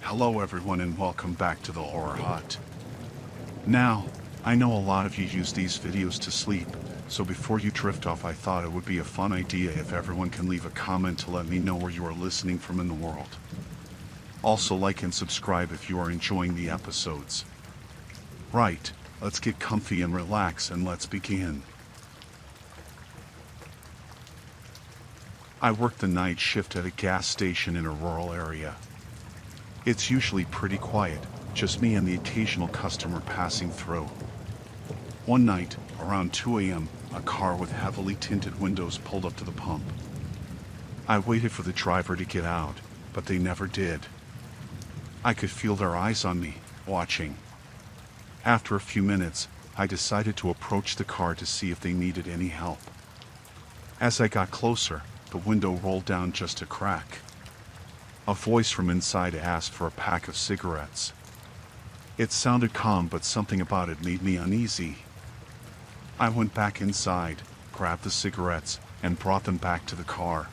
Hello everyone and welcome back to the Horror Hut. Now, I know a lot of you use these videos to sleep, so before you drift off I thought it would be a fun idea if everyone can leave a comment to let me know where you are listening from in the world. Also like and subscribe if you are enjoying the episodes. Right, let's get comfy and relax and let's begin. I work the night shift at a gas station in a rural area. It's usually pretty quiet, just me and the occasional customer passing through. One night, around 2 a.m., a car with heavily tinted windows pulled up to the pump. I waited for the driver to get out, but they never did. I could feel their eyes on me, watching. After a few minutes, I decided to approach the car to see if they needed any help. As I got closer, the window rolled down just a crack. A voice from inside asked for a pack of cigarettes. It sounded calm, but something about it made me uneasy. I went back inside, grabbed the cigarettes, and brought them back to the car.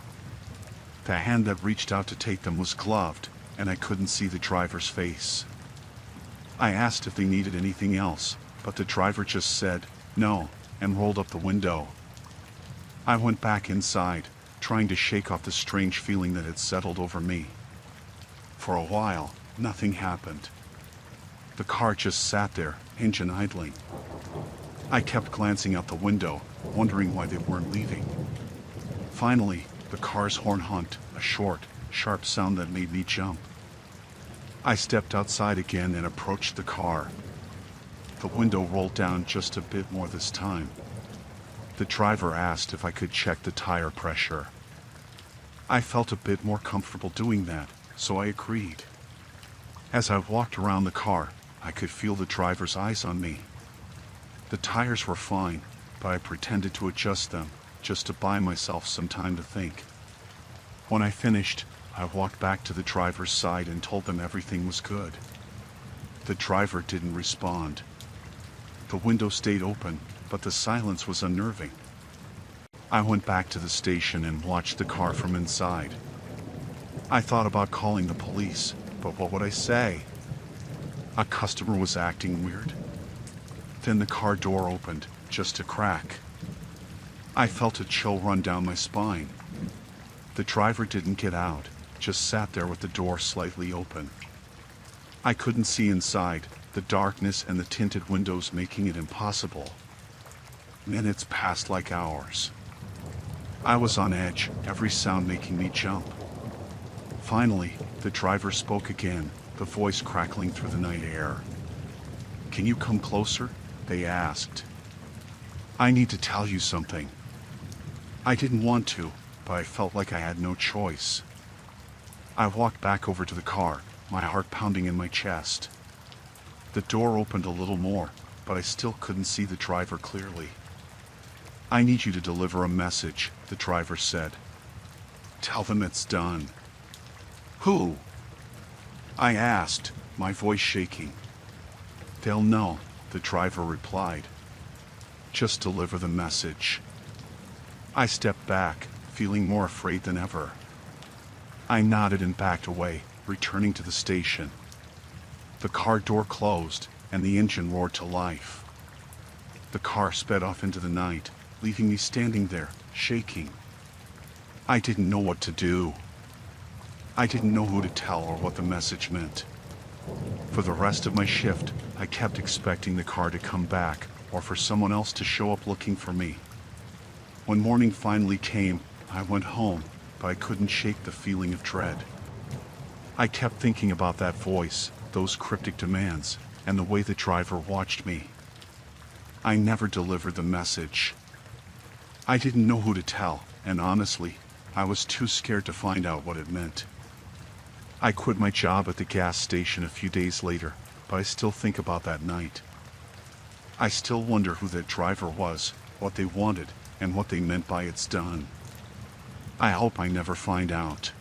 The hand that reached out to take them was gloved, and I couldn't see the driver's face. I asked if they needed anything else, but the driver just said, "No," and rolled up the window. I went back inside, trying to shake off the strange feeling that had settled over me. For a while, nothing happened. The car just sat there, engine idling. I kept glancing out the window, wondering why they weren't leaving. Finally, the car's horn honked, a short, sharp sound that made me jump. I stepped outside again and approached the car. The window rolled down just a bit more this time. The driver asked if I could check the tire pressure. I felt a bit more comfortable doing that, so I agreed. As I walked around the car, I could feel the driver's eyes on me. The tires were fine, but I pretended to adjust them, just to buy myself some time to think. When I finished, I walked back to the driver's side and told them everything was good. The driver didn't respond. The window stayed open, but the silence was unnerving. I went back to the station and watched the car from inside. I thought about calling the police, but what would I say? A customer was acting weird. Then the car door opened, just a crack. I felt a chill run down my spine. The driver didn't get out, just sat there with the door slightly open. I couldn't see inside, the darkness and the tinted windows making it impossible. Minutes passed like hours. I was on edge, every sound making me jump. Finally, the driver spoke again, the voice crackling through the night air. "Can you come closer?" they asked. "I need to tell you something." I didn't want to, but I felt like I had no choice. I walked back over to the car, my heart pounding in my chest. The door opened a little more, but I still couldn't see the driver clearly. "I need you to deliver a message," the driver said. "Tell them it's done." "Who?" I asked, my voice shaking. "They'll know," the driver replied. "Just deliver the message." I stepped back, feeling more afraid than ever. I nodded and backed away, returning to the station. The car door closed, and the engine roared to life. The car sped off into the night, leaving me standing there, shaking. I didn't know what to do. I didn't know who to tell or what the message meant. For the rest of my shift, I kept expecting the car to come back, or for someone else to show up looking for me. When morning finally came, I went home, but I couldn't shake the feeling of dread. I kept thinking about that voice, those cryptic demands, and the way the driver watched me. I never delivered the message. I didn't know who to tell, and honestly, I was too scared to find out what it meant. I quit my job at the gas station a few days later, but I still think about that night. I still wonder who that driver was, what they wanted, and what they meant by "it's done." I hope I never find out.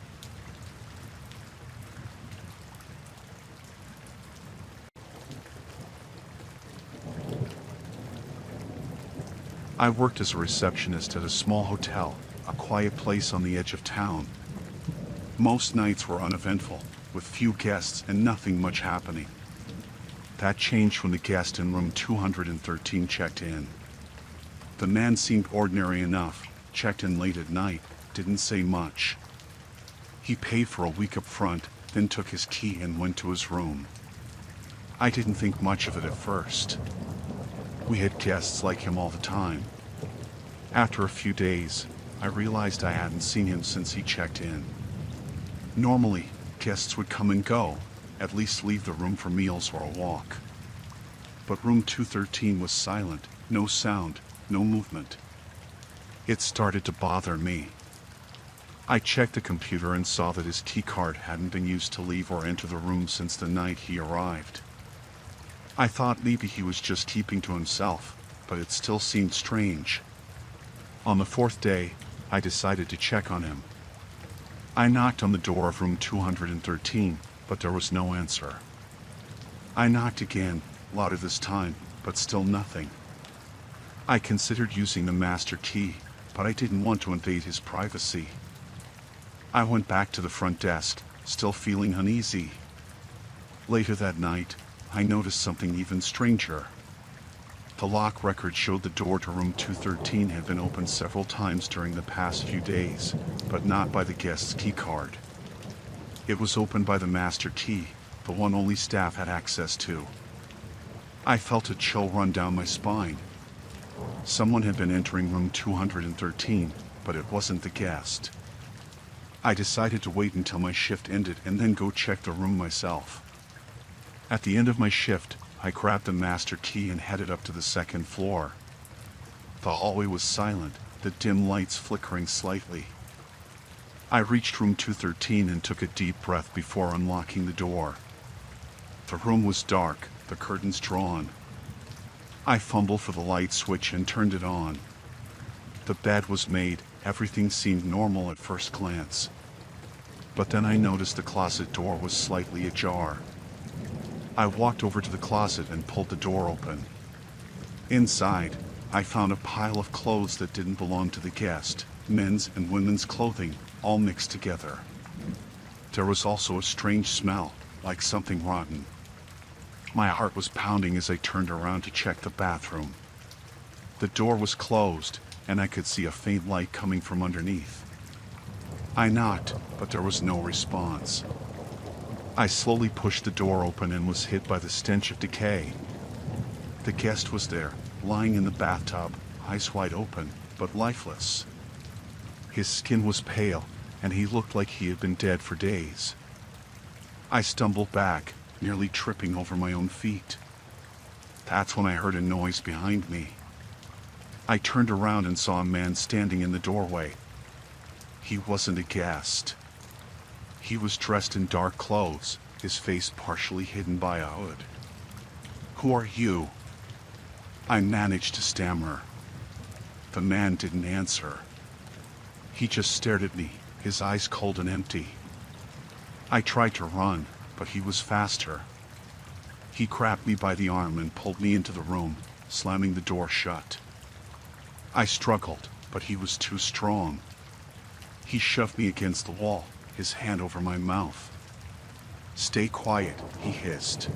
I worked as a receptionist at a small hotel, a quiet place on the edge of town. Most nights were uneventful, with few guests and nothing much happening. That changed when the guest in room 213 checked in. The man seemed ordinary enough, checked in late at night, didn't say much. He paid for a week up front, then took his key and went to his room. I didn't think much of it at first. We had guests like him all the time. After a few days, I realized I hadn't seen him since he checked in. Normally, guests would come and go, at least leave the room for meals or a walk. But room 213 was silent, no sound, no movement. It started to bother me. I checked the computer and saw that his key card hadn't been used to leave or enter the room since the night he arrived. I thought maybe he was just keeping to himself, but it still seemed strange. On the fourth day, I decided to check on him. I knocked on the door of room 213, but there was no answer. I knocked again, louder this time, but still nothing. I considered using the master key, but I didn't want to invade his privacy. I went back to the front desk, still feeling uneasy. Later that night, I noticed something even stranger. The lock record showed the door to room 213 had been opened several times during the past few days, but not by the guest's key card. It was opened by the master key, the one only staff had access to. I felt a chill run down my spine. Someone had been entering room 213, but it wasn't the guest. I decided to wait until my shift ended and then go check the room myself. At the end of my shift, I grabbed the master key and headed up to the second floor. The hallway was silent, the dim lights flickering slightly. I reached room 213 and took a deep breath before unlocking the door. The room was dark, the curtains drawn. I fumbled for the light switch and turned it on. The bed was made, everything seemed normal at first glance. But then I noticed the closet door was slightly ajar. I walked over to the closet and pulled the door open. Inside, I found a pile of clothes that didn't belong to the guest, men's and women's clothing, all mixed together. There was also a strange smell, like something rotten. My heart was pounding as I turned around to check the bathroom. The door was closed, and I could see a faint light coming from underneath. I knocked, but there was no response. I slowly pushed the door open and was hit by the stench of decay. The guest was there, lying in the bathtub, eyes wide open, but lifeless. His skin was pale, and he looked like he had been dead for days. I stumbled back, nearly tripping over my own feet. That's when I heard a noise behind me. I turned around and saw a man standing in the doorway. He wasn't a guest. He was dressed in dark clothes, his face partially hidden by a hood. "Who are you?" I managed to stammer. The man didn't answer. He just stared at me, his eyes cold and empty. I tried to run, but he was faster. He grabbed me by the arm and pulled me into the room, slamming the door shut. I struggled, but he was too strong. He shoved me against the wall, his hand over my mouth. "Stay quiet," he hissed,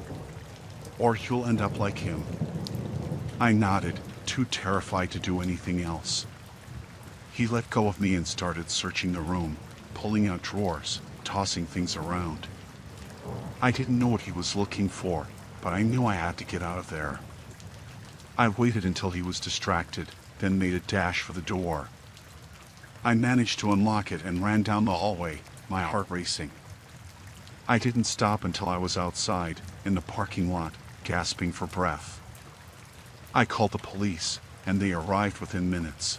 "or you'll end up like him." I nodded, too terrified to do anything else. He let go of me and started searching the room, pulling out drawers, tossing things around. I didn't know what he was looking for, but I knew I had to get out of there. I waited until he was distracted, then made a dash for the door. I managed to unlock it and ran down the hallway, my heart racing. I didn't stop until I was outside, in the parking lot, gasping for breath. I called the police, and they arrived within minutes.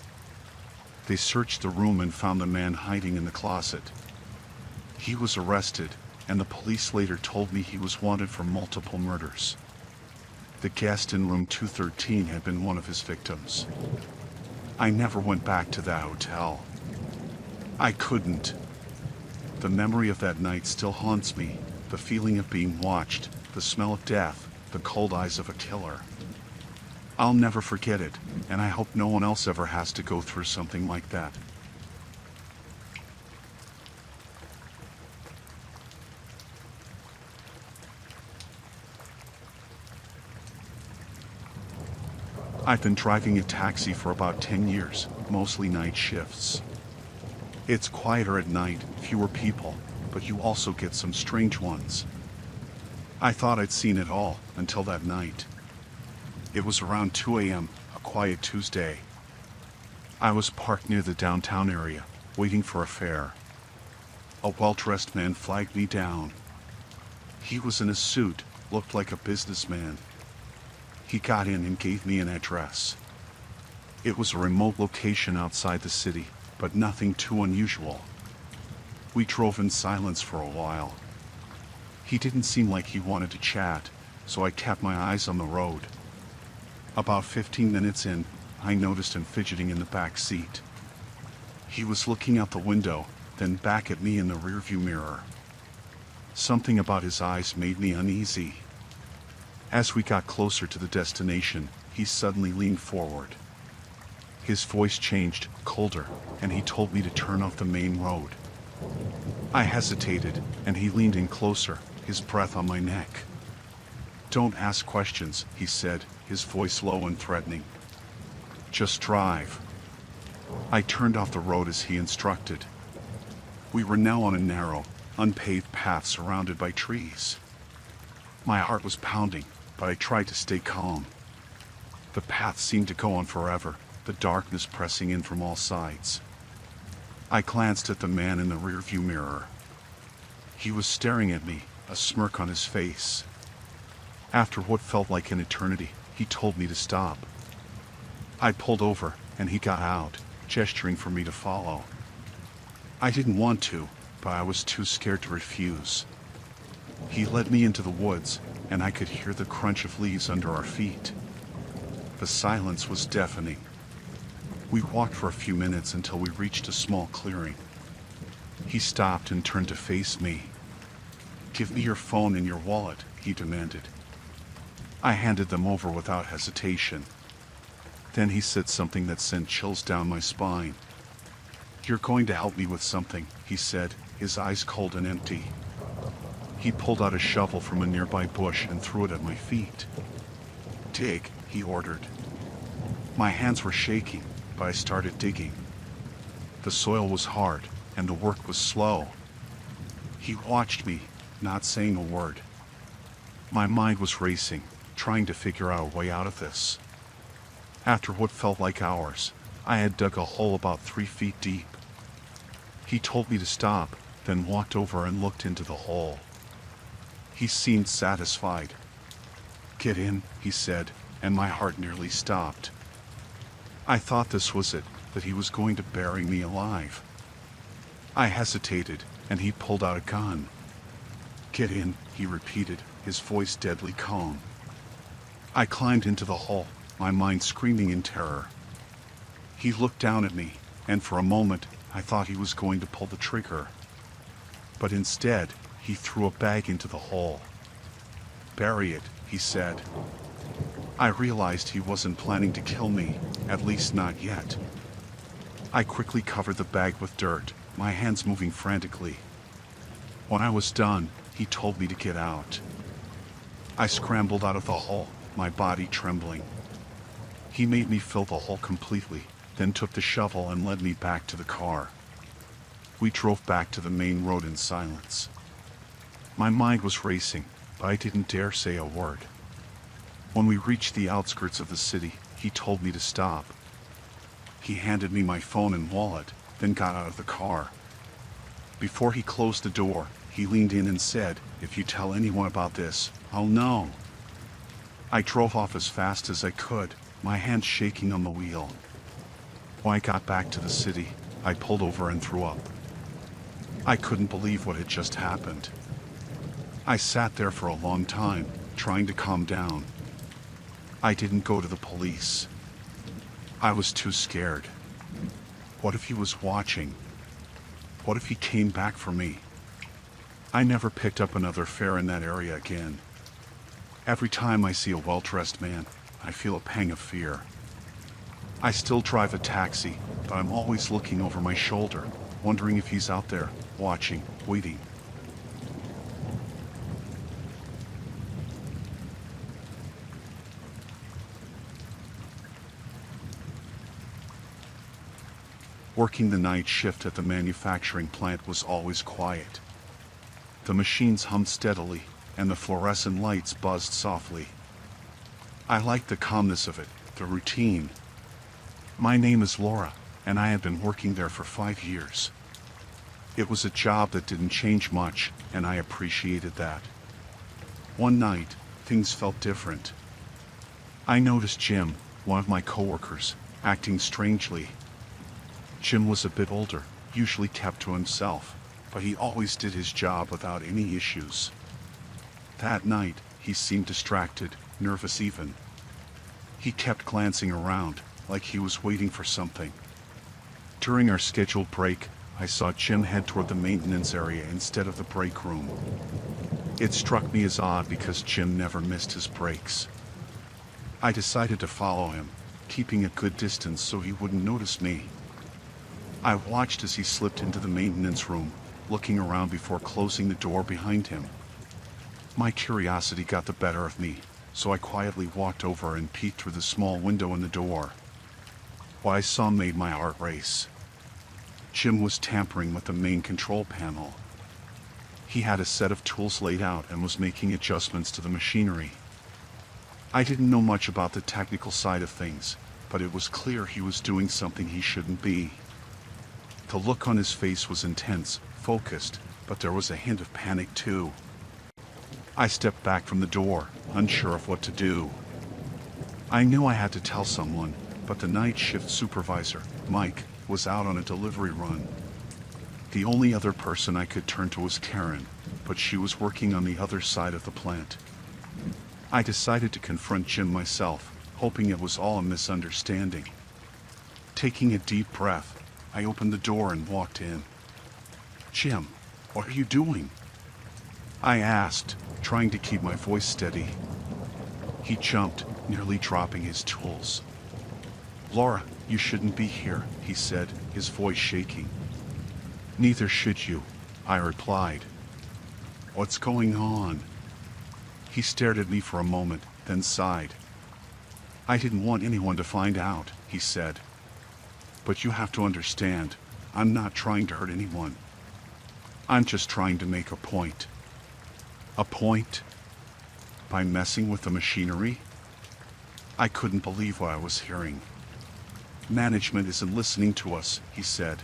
They searched the room and found the man hiding in the closet. He was arrested, and the police later told me he was wanted for multiple murders. The guest in room 213 had been one of his victims. I never went back to that hotel. I couldn't. The memory of that night still haunts me, the feeling of being watched, the smell of death, the cold eyes of a killer. I'll never forget it, and I hope no one else ever has to go through something like that. I've been driving a taxi for about 10 years, mostly night shifts. It's quieter at night, fewer people, but you also get some strange ones. I thought I'd seen it all until that night. It was around 2 a.m., a quiet Tuesday. I was parked near the downtown area, waiting for a fare. A well-dressed man flagged me down. He was in a suit, looked like a businessman. He got in and gave me an address. It was a remote location outside the city, but nothing too unusual. We drove in silence for a while. He didn't seem like he wanted to chat, so I kept my eyes on the road. About 15 minutes in, I noticed him fidgeting in the back seat. He was looking out the window, then back at me in the rearview mirror. Something about his eyes made me uneasy. As we got closer to the destination, he suddenly leaned forward. His voice changed, colder, and he told me to turn off the main road. I hesitated, and he leaned in closer, his breath on my neck. "Don't ask questions," he said, his voice low and threatening. "Just drive." I turned off the road as he instructed. We were now on a narrow, unpaved path surrounded by trees. My heart was pounding, but I tried to stay calm. The path seemed to go on forever, the darkness pressing in from all sides. I glanced at the man in the rearview mirror. He was staring at me, a smirk on his face. After what felt like an eternity, he told me to stop. I pulled over, and he got out, gesturing for me to follow. I didn't want to, but I was too scared to refuse. He led me into the woods, and I could hear the crunch of leaves under our feet. The silence was deafening. We walked for a few minutes until we reached a small clearing. He stopped and turned to face me. "Give me your phone and your wallet," he demanded. I handed them over without hesitation. Then he said something that sent chills down my spine. "You're going to help me with something," he said, his eyes cold and empty. He pulled out a shovel from a nearby bush and threw it at my feet. "Dig," he ordered. My hands were shaking, but I started digging. The soil was hard, and the work was slow. He watched me, not saying a word. My mind was racing, trying to figure out a way out of this. After what felt like hours, I had dug a hole about 3 feet deep. He told me to stop, then walked over and looked into the hole. He seemed satisfied. "Get in," he said, and my heart nearly stopped. I thought this was it, that he was going to bury me alive. I hesitated, and he pulled out a gun. "Get in," he repeated, his voice deadly calm. I climbed into the hole, my mind screaming in terror. He looked down at me, and for a moment, I thought he was going to pull the trigger. But instead, he threw a bag into the hole. "Bury it," he said. I realized he wasn't planning to kill me, at least not yet. I quickly covered the bag with dirt, my hands moving frantically. When I was done, he told me to get out. I scrambled out of the hole, my body trembling. He made me fill the hole completely, then took the shovel and led me back to the car. We drove back to the main road in silence. My mind was racing, but I didn't dare say a word. When we reached the outskirts of the city, he told me to stop. He handed me my phone and wallet, then got out of the car. Before he closed the door, he leaned in and said, "If you tell anyone about this, I'll know." I drove off as fast as I could, my hands shaking on the wheel. When I got back to the city, I pulled over and threw up. I couldn't believe what had just happened. I sat there for a long time, trying to calm down. I didn't go to the police. I was too scared. What if he was watching? What if he came back for me? I never picked up another fare in that area again. Every time I see a well-dressed man, I feel a pang of fear. I still drive a taxi, but I'm always looking over my shoulder, wondering if he's out there, watching, waiting. Working the night shift at the manufacturing plant was always quiet. The machines hummed steadily, and the fluorescent lights buzzed softly. I liked the calmness of it, the routine. My name is Laura, and I had been working there for 5 years. It was a job that didn't change much, and I appreciated that. One night, things felt different. I noticed Jim, one of my coworkers, acting strangely. Jim was a bit older, usually kept to himself, but he always did his job without any issues. That night, he seemed distracted, nervous even. He kept glancing around, like he was waiting for something. During our scheduled break, I saw Jim head toward the maintenance area instead of the break room. It struck me as odd because Jim never missed his breaks. I decided to follow him, keeping a good distance so he wouldn't notice me. I watched as he slipped into the maintenance room, looking around before closing the door behind him. My curiosity got the better of me, so I quietly walked over and peeked through the small window in the door. What I saw made my heart race. Jim was tampering with the main control panel. He had a set of tools laid out and was making adjustments to the machinery. I didn't know much about the technical side of things, but it was clear he was doing something he shouldn't be. The look on his face was intense, focused, but there was a hint of panic too. I stepped back from the door, unsure of what to do. I knew I had to tell someone, but the night shift supervisor, Mike, was out on a delivery run. The only other person I could turn to was Karen, but she was working on the other side of the plant. I decided to confront Jim myself, hoping it was all a misunderstanding. Taking a deep breath, I opened the door and walked in. "Jim, what are you doing?" I asked, trying to keep my voice steady. He jumped, nearly dropping his tools. "Laura, you shouldn't be here," he said, his voice shaking. "Neither should you," I replied. "What's going on?" He stared at me for a moment, then sighed. "I didn't want anyone to find out," he said. "But you have to understand, I'm not trying to hurt anyone. I'm just trying to make a point." "A point? By messing with the machinery?" I couldn't believe what I was hearing. "Management isn't listening to us," he said.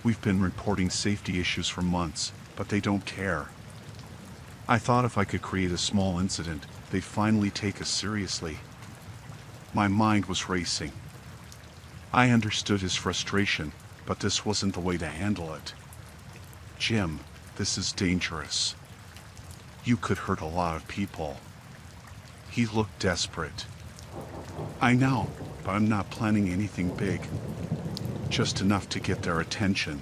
"We've been reporting safety issues for months, but they don't care. I thought if I could create a small incident, they'd finally take us seriously." My mind was racing. I understood his frustration, but this wasn't the way to handle it. "Jim, this is dangerous. You could hurt a lot of people." He looked desperate. "I know, but I'm not planning anything big. Just enough to get their attention.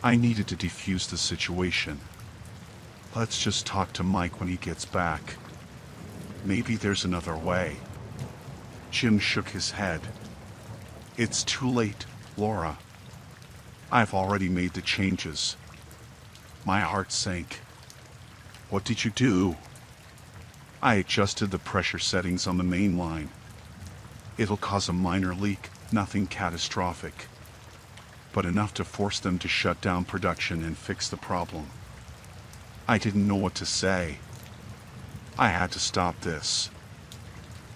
I needed to defuse the situation. Let's just talk to Mike when he gets back. Maybe there's another way." Jim shook his head. "It's too late, Laura. I've already made the changes." My heart sank. "What did you do?" "I adjusted the pressure settings on the main line. It'll cause a minor leak, nothing catastrophic, but enough to force them to shut down production and fix the problem." I didn't know what to say. I had to stop this.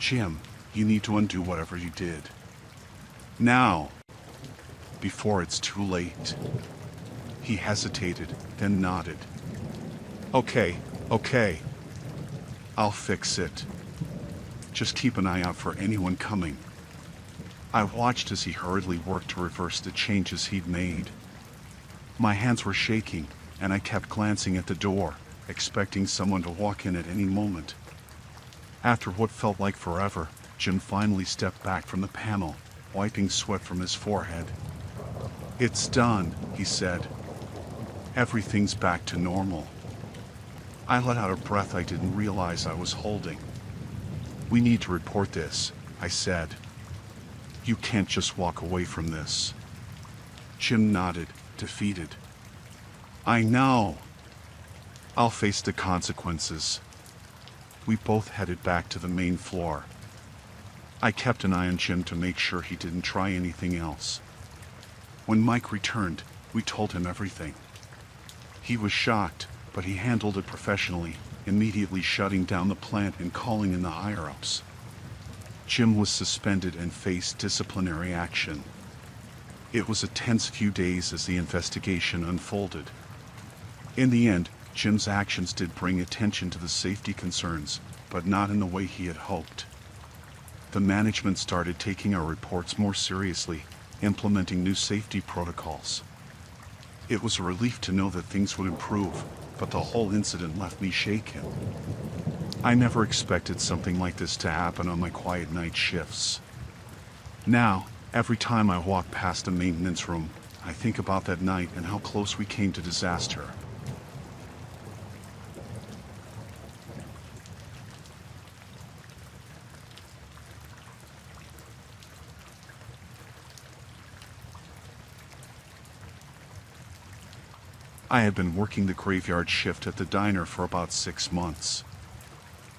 "Jim, you need to undo whatever you did. Now, before it's too late." He hesitated, then nodded. Okay. I'll fix it. Just keep an eye out for anyone coming." I watched as he hurriedly worked to reverse the changes he'd made. My hands were shaking, and I kept glancing at the door, expecting someone to walk in at any moment. After what felt like forever, Jim finally stepped back from the panel, wiping sweat from his forehead. "It's done," he said. "Everything's back to normal." I let out a breath I didn't realize I was holding. "We need to report this," I said. "You can't just walk away from this." Jim nodded, defeated. "I know. I'll face the consequences." We both headed back to the main floor. I kept an eye on Jim to make sure he didn't try anything else. When Mike returned, we told him everything. He was shocked, but he handled it professionally, immediately shutting down the plant and calling in the higher-ups. Jim was suspended and faced disciplinary action. It was a tense few days as the investigation unfolded. In the end, Jim's actions did bring attention to the safety concerns, but not in the way he had hoped. The management started taking our reports more seriously, implementing new safety protocols. It was a relief to know that things would improve, but the whole incident left me shaken. I never expected something like this to happen on my quiet night shifts. Now, every time I walk past a maintenance room, I think about that night and how close we came to disaster. I had been working the graveyard shift at the diner for about 6 months.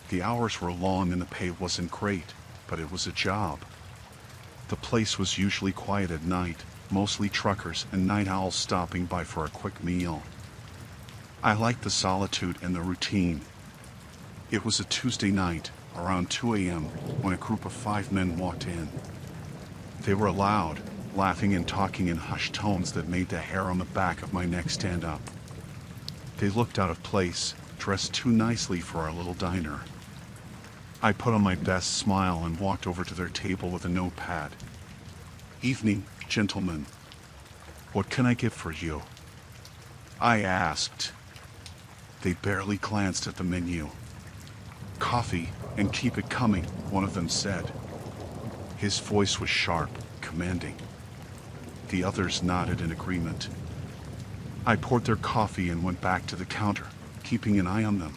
The hours were long and the pay wasn't great, but it was a job. The place was usually quiet at night, mostly truckers and night owls stopping by for a quick meal. I liked the solitude and the routine. It was a Tuesday night, around 2 a.m., when a group of 5 men walked in. They were loud, laughing and talking in hushed tones that made the hair on the back of my neck stand up. They looked out of place, dressed too nicely for our little diner. I put on my best smile and walked over to their table with a notepad. "Evening, gentlemen. What can I get for you?" I asked. They barely glanced at the menu. "Coffee, and keep it coming," one of them said. His voice was sharp, commanding. The others nodded in agreement. I poured their coffee and went back to the counter, keeping an eye on them.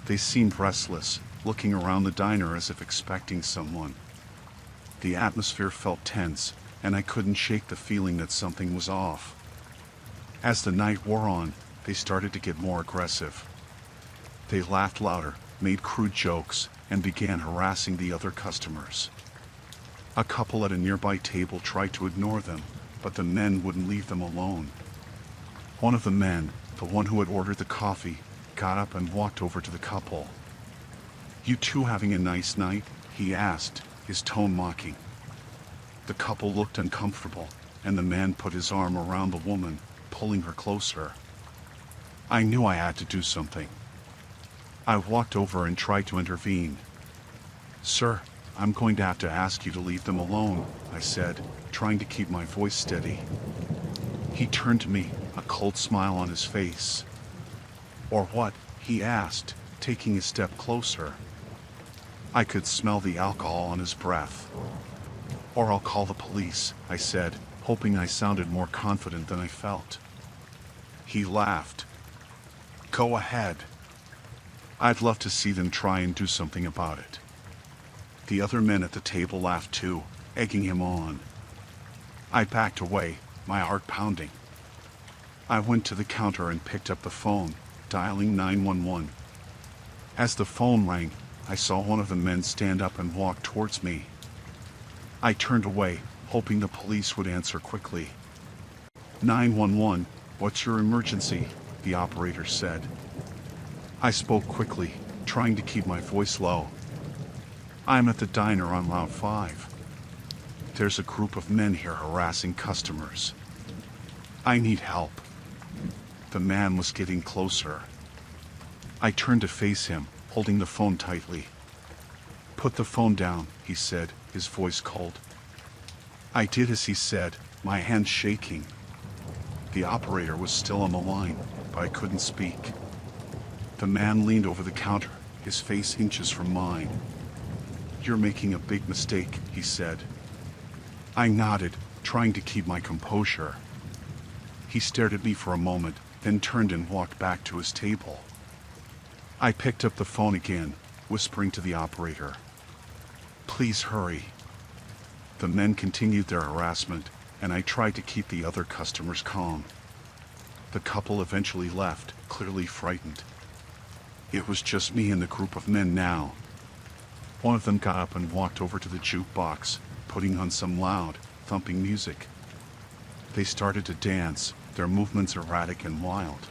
They seemed restless, looking around the diner as if expecting someone. The atmosphere felt tense, and I couldn't shake the feeling that something was off. As the night wore on, they started to get more aggressive. They laughed louder, made crude jokes, and began harassing the other customers. A couple at a nearby table tried to ignore them, but the men wouldn't leave them alone. One of the men, the one who had ordered the coffee, got up and walked over to the couple. "You two having a nice night?" he asked, his tone mocking. The couple looked uncomfortable, and the man put his arm around the woman, pulling her closer. I knew I had to do something. I walked over and tried to intervene. "Sir, I'm going to have to ask you to leave them alone," I said, trying to keep my voice steady. He turned to me, a cold smile on his face. "Or what?" he asked, taking a step closer. I could smell the alcohol on his breath. "Or I'll call the police," I said, hoping I sounded more confident than I felt. He laughed. "Go ahead. I'd love to see them try and do something about it." The other men at the table laughed too, egging him on. I backed away, my heart pounding. I went to the counter and picked up the phone, dialing 911. As the phone rang, I saw one of the men stand up and walk towards me. I turned away, hoping the police would answer quickly. 911, what's your emergency?" the operator said. I spoke quickly, trying to keep my voice low. "I'm at the diner on Route 5. There's a group of men here harassing customers. I need help." The man was getting closer. I turned to face him, holding the phone tightly. "Put the phone down," he said, his voice cold. I did as he said, my hands shaking. The operator was still on the line, but I couldn't speak. The man leaned over the counter, his face inches from mine. "You're making a big mistake," he said. I nodded, trying to keep my composure. He stared at me for a moment, then turned and walked back to his table. I picked up the phone again, whispering to the operator, "Please hurry." The men continued their harassment, and I tried to keep the other customers calm. The couple eventually left, clearly frightened. It was just me and the group of men now. One of them got up and walked over to the jukebox, putting on some loud, thumping music. They started to dance, their movements erratic and wild.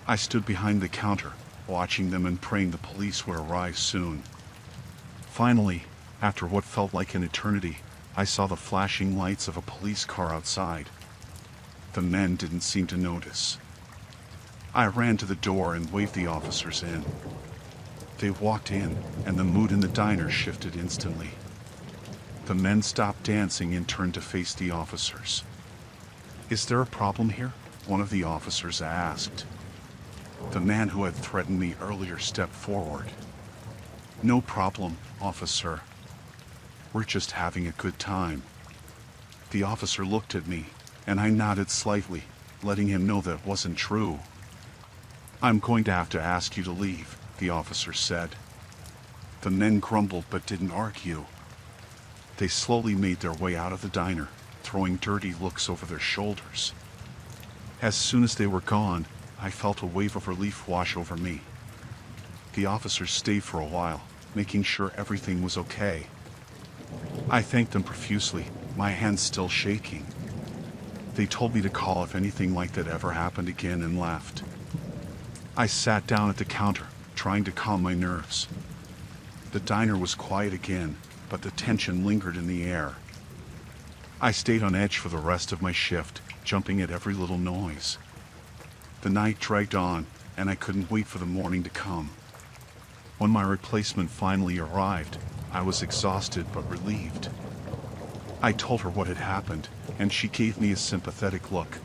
I stood behind the counter, watching them and praying the police would arrive soon. Finally, after what felt like an eternity, I saw the flashing lights of a police car outside. The men didn't seem to notice. I ran to the door and waved the officers in. They walked in, and the mood in the diner shifted instantly. The men stopped dancing and turned to face the officers. "Is there a problem here?" one of the officers asked. The man who had threatened me earlier stepped forward. "No problem, officer. We're just having a good time." The officer looked at me, and I nodded slightly, letting him know that wasn't true. "I'm going to have to ask you to leave," the officer said. The men grumbled but didn't argue. They slowly made their way out of the diner, throwing dirty looks over their shoulders. As soon as they were gone, I felt a wave of relief wash over me. The officers stayed for a while, making sure everything was okay. I thanked them profusely, my hands still shaking. They told me to call if anything like that ever happened again, and left. I sat down at the counter, trying to calm my nerves. The diner was quiet again, but the tension lingered in the air. I stayed on edge for the rest of my shift, jumping at every little noise. The night dragged on, and I couldn't wait for the morning to come. When my replacement finally arrived, I was exhausted but relieved. I told her what had happened, and she gave me a sympathetic look.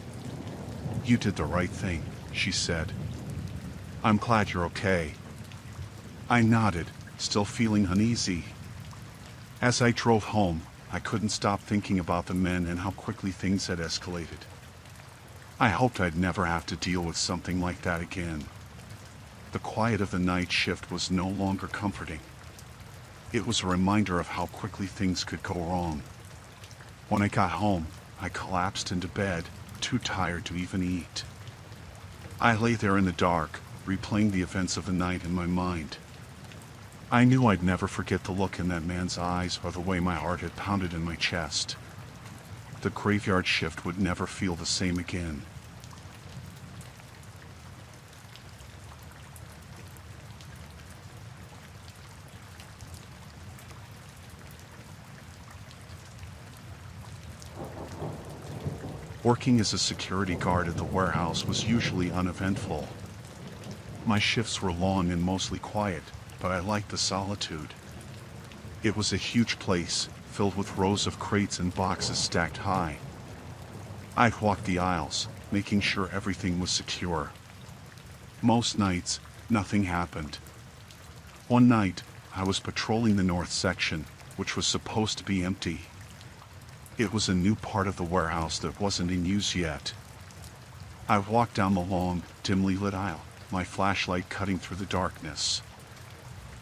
"You did the right thing," she said. "I'm glad you're okay." I nodded, still feeling uneasy. As I drove home, I couldn't stop thinking about the men and how quickly things had escalated. I hoped I'd never have to deal with something like that again. The quiet of the night shift was no longer comforting. It was a reminder of how quickly things could go wrong. When I got home, I collapsed into bed, too tired to even eat. I lay there in the dark, replaying the events of the night in my mind. I knew I'd never forget the look in that man's eyes or the way my heart had pounded in my chest. The graveyard shift would never feel the same again. Working as a security guard at the warehouse was usually uneventful. My shifts were long and mostly quiet, but I liked the solitude. It was a huge place, filled with rows of crates and boxes stacked high. I'd walk the aisles, making sure everything was secure. Most nights, nothing happened. One night, I was patrolling the north section, which was supposed to be empty. It was a new part of the warehouse that wasn't in use yet. I walked down the long, dimly lit aisle, my flashlight cutting through the darkness.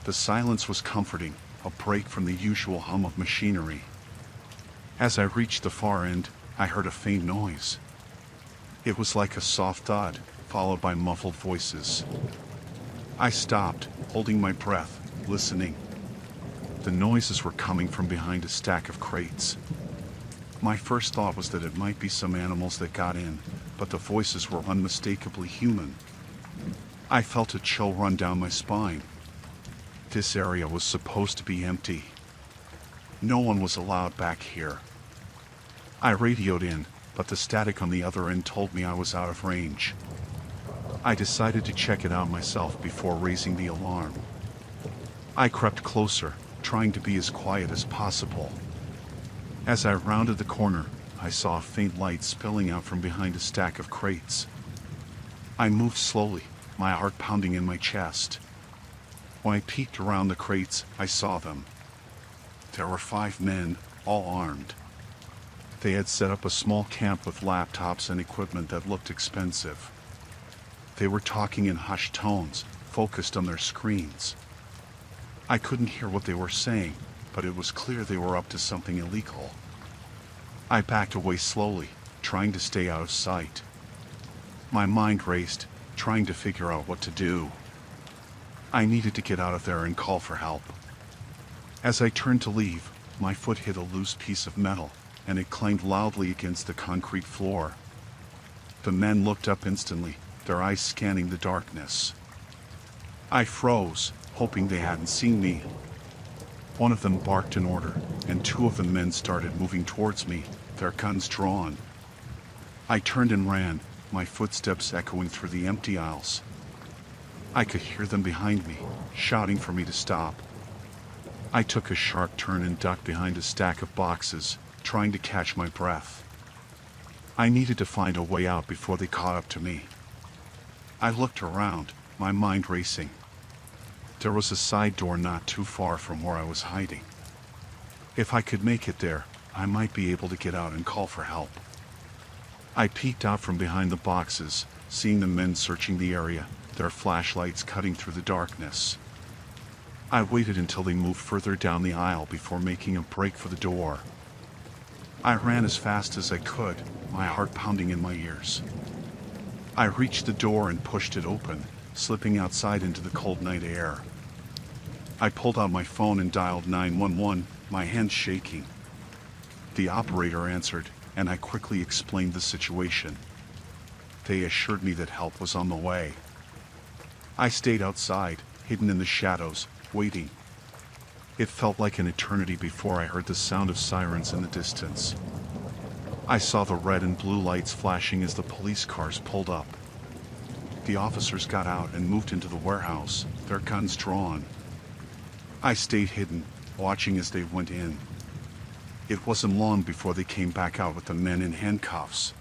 The silence was comforting, a break from the usual hum of machinery. As I reached the far end, I heard a faint noise. It was like a soft thud, followed by muffled voices. I stopped, holding my breath, listening. The noises were coming from behind a stack of crates. My first thought was that it might be some animals that got in, but the voices were unmistakably human. I felt a chill run down my spine. This area was supposed to be empty. No one was allowed back here. I radioed in, but the static on the other end told me I was out of range. I decided to check it out myself before raising the alarm. I crept closer, trying to be as quiet as possible. As I rounded the corner, I saw a faint light spilling out from behind a stack of crates. I moved slowly, my heart pounding in my chest. When I peeked around the crates, I saw them. There were 5 men, all armed. They had set up a small camp with laptops and equipment that looked expensive. They were talking in hushed tones, focused on their screens. I couldn't hear what they were saying, but it was clear they were up to something illegal. I backed away slowly, trying to stay out of sight. My mind raced, trying to figure out what to do. I needed to get out of there and call for help. As I turned to leave, my foot hit a loose piece of metal, and it clanged loudly against the concrete floor. The men looked up instantly, their eyes scanning the darkness. I froze, hoping they hadn't seen me. One of them barked an order, and two of the men started moving towards me, their guns drawn. I turned and ran, my footsteps echoing through the empty aisles. I could hear them behind me, shouting for me to stop. I took a sharp turn and ducked behind a stack of boxes, trying to catch my breath. I needed to find a way out before they caught up to me. I looked around, my mind racing. There was a side door not too far from where I was hiding. If I could make it there, I might be able to get out and call for help. I peeked out from behind the boxes, seeing the men searching the area, their flashlights cutting through the darkness. I waited until they moved further down the aisle before making a break for the door. I ran as fast as I could, my heart pounding in my ears. I reached the door and pushed it open, slipping outside into the cold night air. I pulled out my phone and dialed 911, my hands shaking. The operator answered, and I quickly explained the situation. They assured me that help was on the way. I stayed outside, hidden in the shadows, waiting. It felt like an eternity before I heard the sound of sirens in the distance. I saw the red and blue lights flashing as the police cars pulled up. The officers got out and moved into the warehouse, their guns drawn. I stayed hidden, watching as they went in. It wasn't long before they came back out with the men in handcuffs.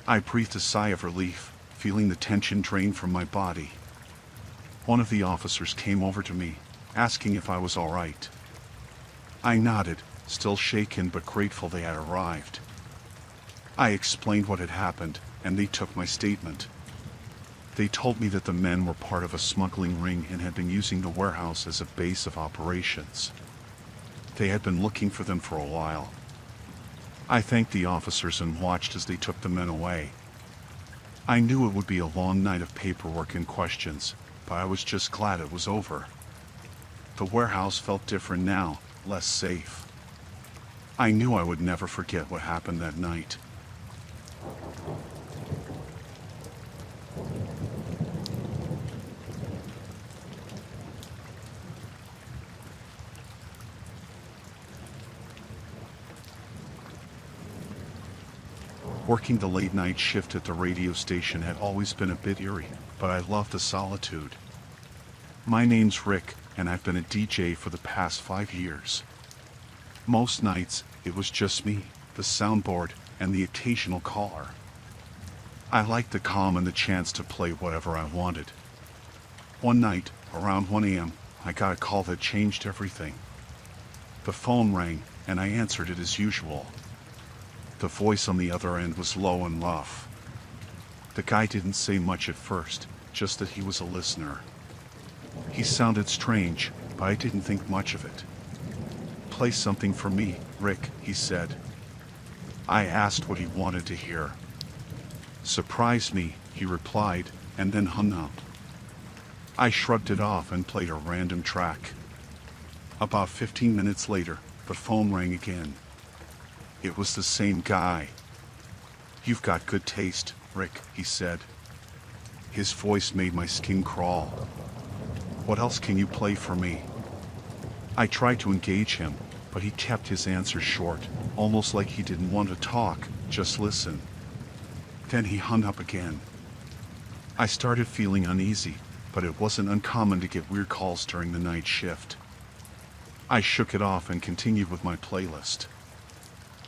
I breathed a sigh of relief, feeling the tension drain from my body. One of the officers came over to me, asking if I was all right. I nodded, still shaken but grateful they had arrived. I explained what had happened, and they took my statement. They told me that the men were part of a smuggling ring and had been using the warehouse as a base of operations. They had been looking for them for a while. I thanked the officers and watched as they took the men away. I knew it would be a long night of paperwork and questions, but I was just glad it was over. The warehouse felt different now, less safe. I knew I would never forget what happened that night. Working the late-night shift at the radio station had always been a bit eerie, but I loved the solitude. My name's Rick, and I've been a DJ for the past 5 years. Most nights, it was just me, the soundboard, and the occasional caller. I liked the calm and the chance to play whatever I wanted. One night, around 1 a.m., I got a call that changed everything. The phone rang, and I answered it as usual. The voice on the other end was low and rough. The guy didn't say much at first, just that he was a listener. He sounded strange, but I didn't think much of it. "Play something for me, Rick," he said. I asked what he wanted to hear. "Surprise me," he replied, and then hung up. I shrugged it off and played a random track. About 15 minutes later, the phone rang again. It was the same guy. "You've got good taste, Rick," he said. His voice made my skin crawl. "What else can you play for me?" I tried to engage him, but he kept his answers short, almost like he didn't want to talk, just listen. Then he hung up again. I started feeling uneasy, but it wasn't uncommon to get weird calls during the night shift. I shook it off and continued with my playlist.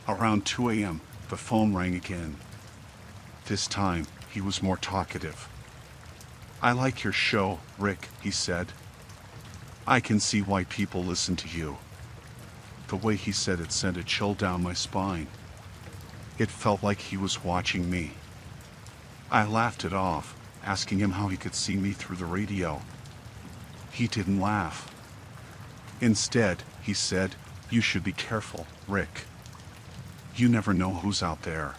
Around 2 a.m., the phone rang again. This time, he was more talkative. "I like your show, Rick," he said. "I can see why people listen to you." The way he said it sent a chill down my spine. It felt like he was watching me. I laughed it off, asking him how he could see me through the radio. He didn't laugh. Instead, he said, "You should be careful, Rick. You never know who's out there."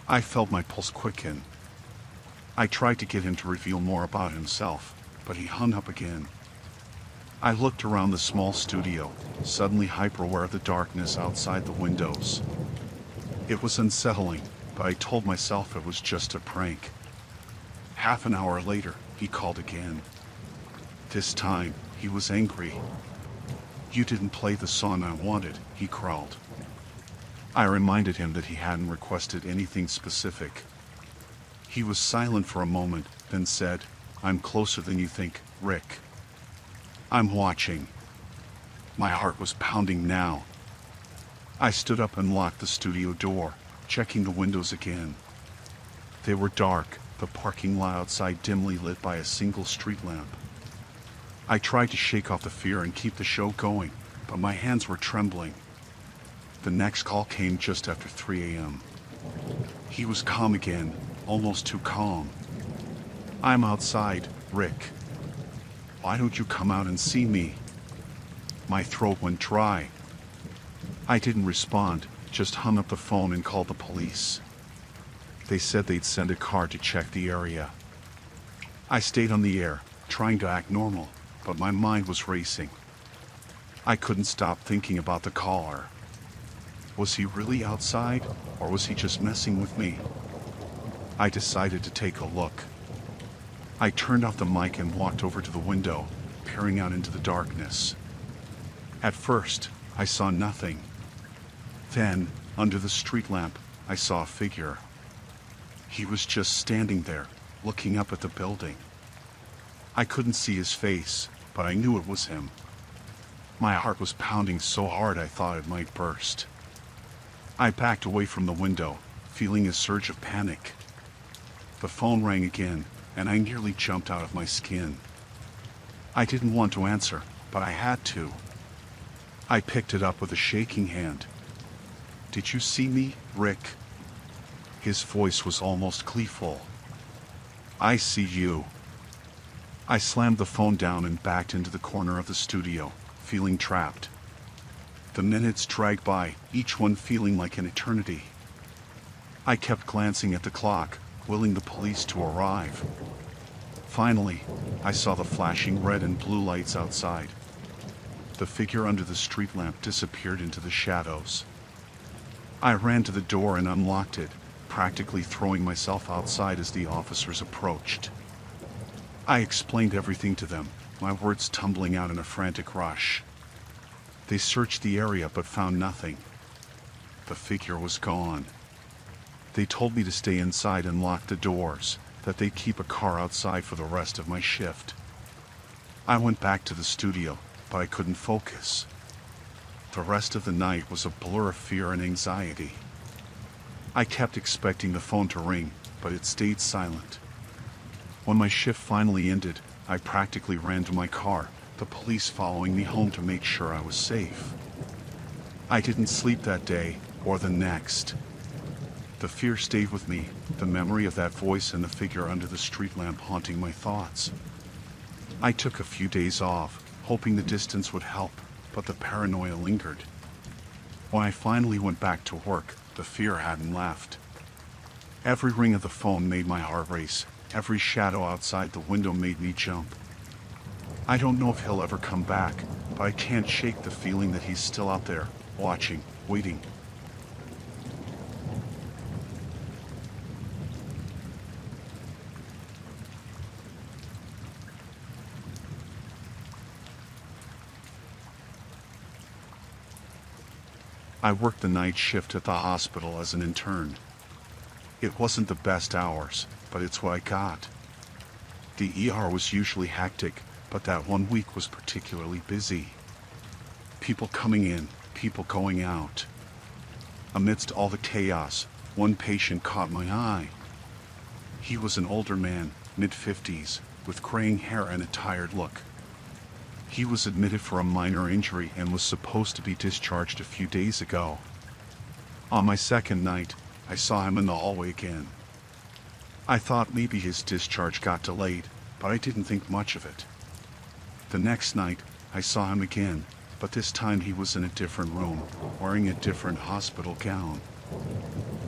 I felt my pulse quicken. I tried to get him to reveal more about himself, but he hung up again. I looked around the small studio, suddenly hyper-aware of the darkness outside the windows. It was unsettling, but I told myself it was just a prank. Half an hour later, he called again. This time, he was angry. "You didn't play the song I wanted," he growled. I reminded him that he hadn't requested anything specific. He was silent for a moment, then said, "I'm closer than you think, Rick. I'm watching." My heart was pounding now. I stood up and locked the studio door, checking the windows again. They were dark, the parking lot outside dimly lit by a single street lamp. I tried to shake off the fear and keep the show going, but my hands were trembling. The next call came just after 3 a.m. He was calm again, almost too calm. "I'm outside, Rick. Why don't you come out and see me?" My throat went dry. I didn't respond, just hung up the phone and called the police. They said they'd send a car to check the area. I stayed on the air, trying to act normal, but my mind was racing. I couldn't stop thinking about the caller. Was he really outside, or was he just messing with me? I decided to take a look. I turned off the mic and walked over to the window, peering out into the darkness. At first, I saw nothing. Then, under the street lamp, I saw a figure. He was just standing there, looking up at the building. I couldn't see his face, but I knew it was him. My heart was pounding so hard I thought it might burst. I backed away from the window, feeling a surge of panic. The phone rang again, and I nearly jumped out of my skin. I didn't want to answer, but I had to. I picked it up with a shaking hand. "Did you see me, Rick?" His voice was almost gleeful. "I see you." I slammed the phone down and backed into the corner of the studio, feeling trapped. The minutes dragged by, each one feeling like an eternity. I kept glancing at the clock, willing the police to arrive. Finally, I saw the flashing red and blue lights outside. The figure under the street lamp disappeared into the shadows. I ran to the door and unlocked it, practically throwing myself outside as the officers approached. I explained everything to them, my words tumbling out in a frantic rush. They searched the area but found nothing. The figure was gone. They told me to stay inside and lock the doors, that they'd keep a car outside for the rest of my shift. I went back to the studio, but I couldn't focus. The rest of the night was a blur of fear and anxiety. I kept expecting the phone to ring, but it stayed silent. When my shift finally ended, I practically ran to my car, the police following me home to make sure I was safe. I didn't sleep that day, or the next. The fear stayed with me, the memory of that voice and the figure under the street lamp haunting my thoughts. I took a few days off, hoping the distance would help, but the paranoia lingered. When I finally went back to work, the fear hadn't left. Every ring of the phone made my heart race. Every shadow outside the window made me jump. I don't know if he'll ever come back, but I can't shake the feeling that he's still out there, watching, waiting. I worked the night shift at the hospital as an intern. It wasn't the best hours, but it's what I got. The ER was usually hectic, but that one week was particularly busy. People coming in, people going out. Amidst all the chaos, one patient caught my eye. He was an older man, mid-50s, with graying hair and a tired look. He was admitted for a minor injury and was supposed to be discharged a few days ago. On my second night, I saw him in the hallway again. I thought maybe his discharge got delayed, but I didn't think much of it. The next night, I saw him again, but this time he was in a different room, wearing a different hospital gown.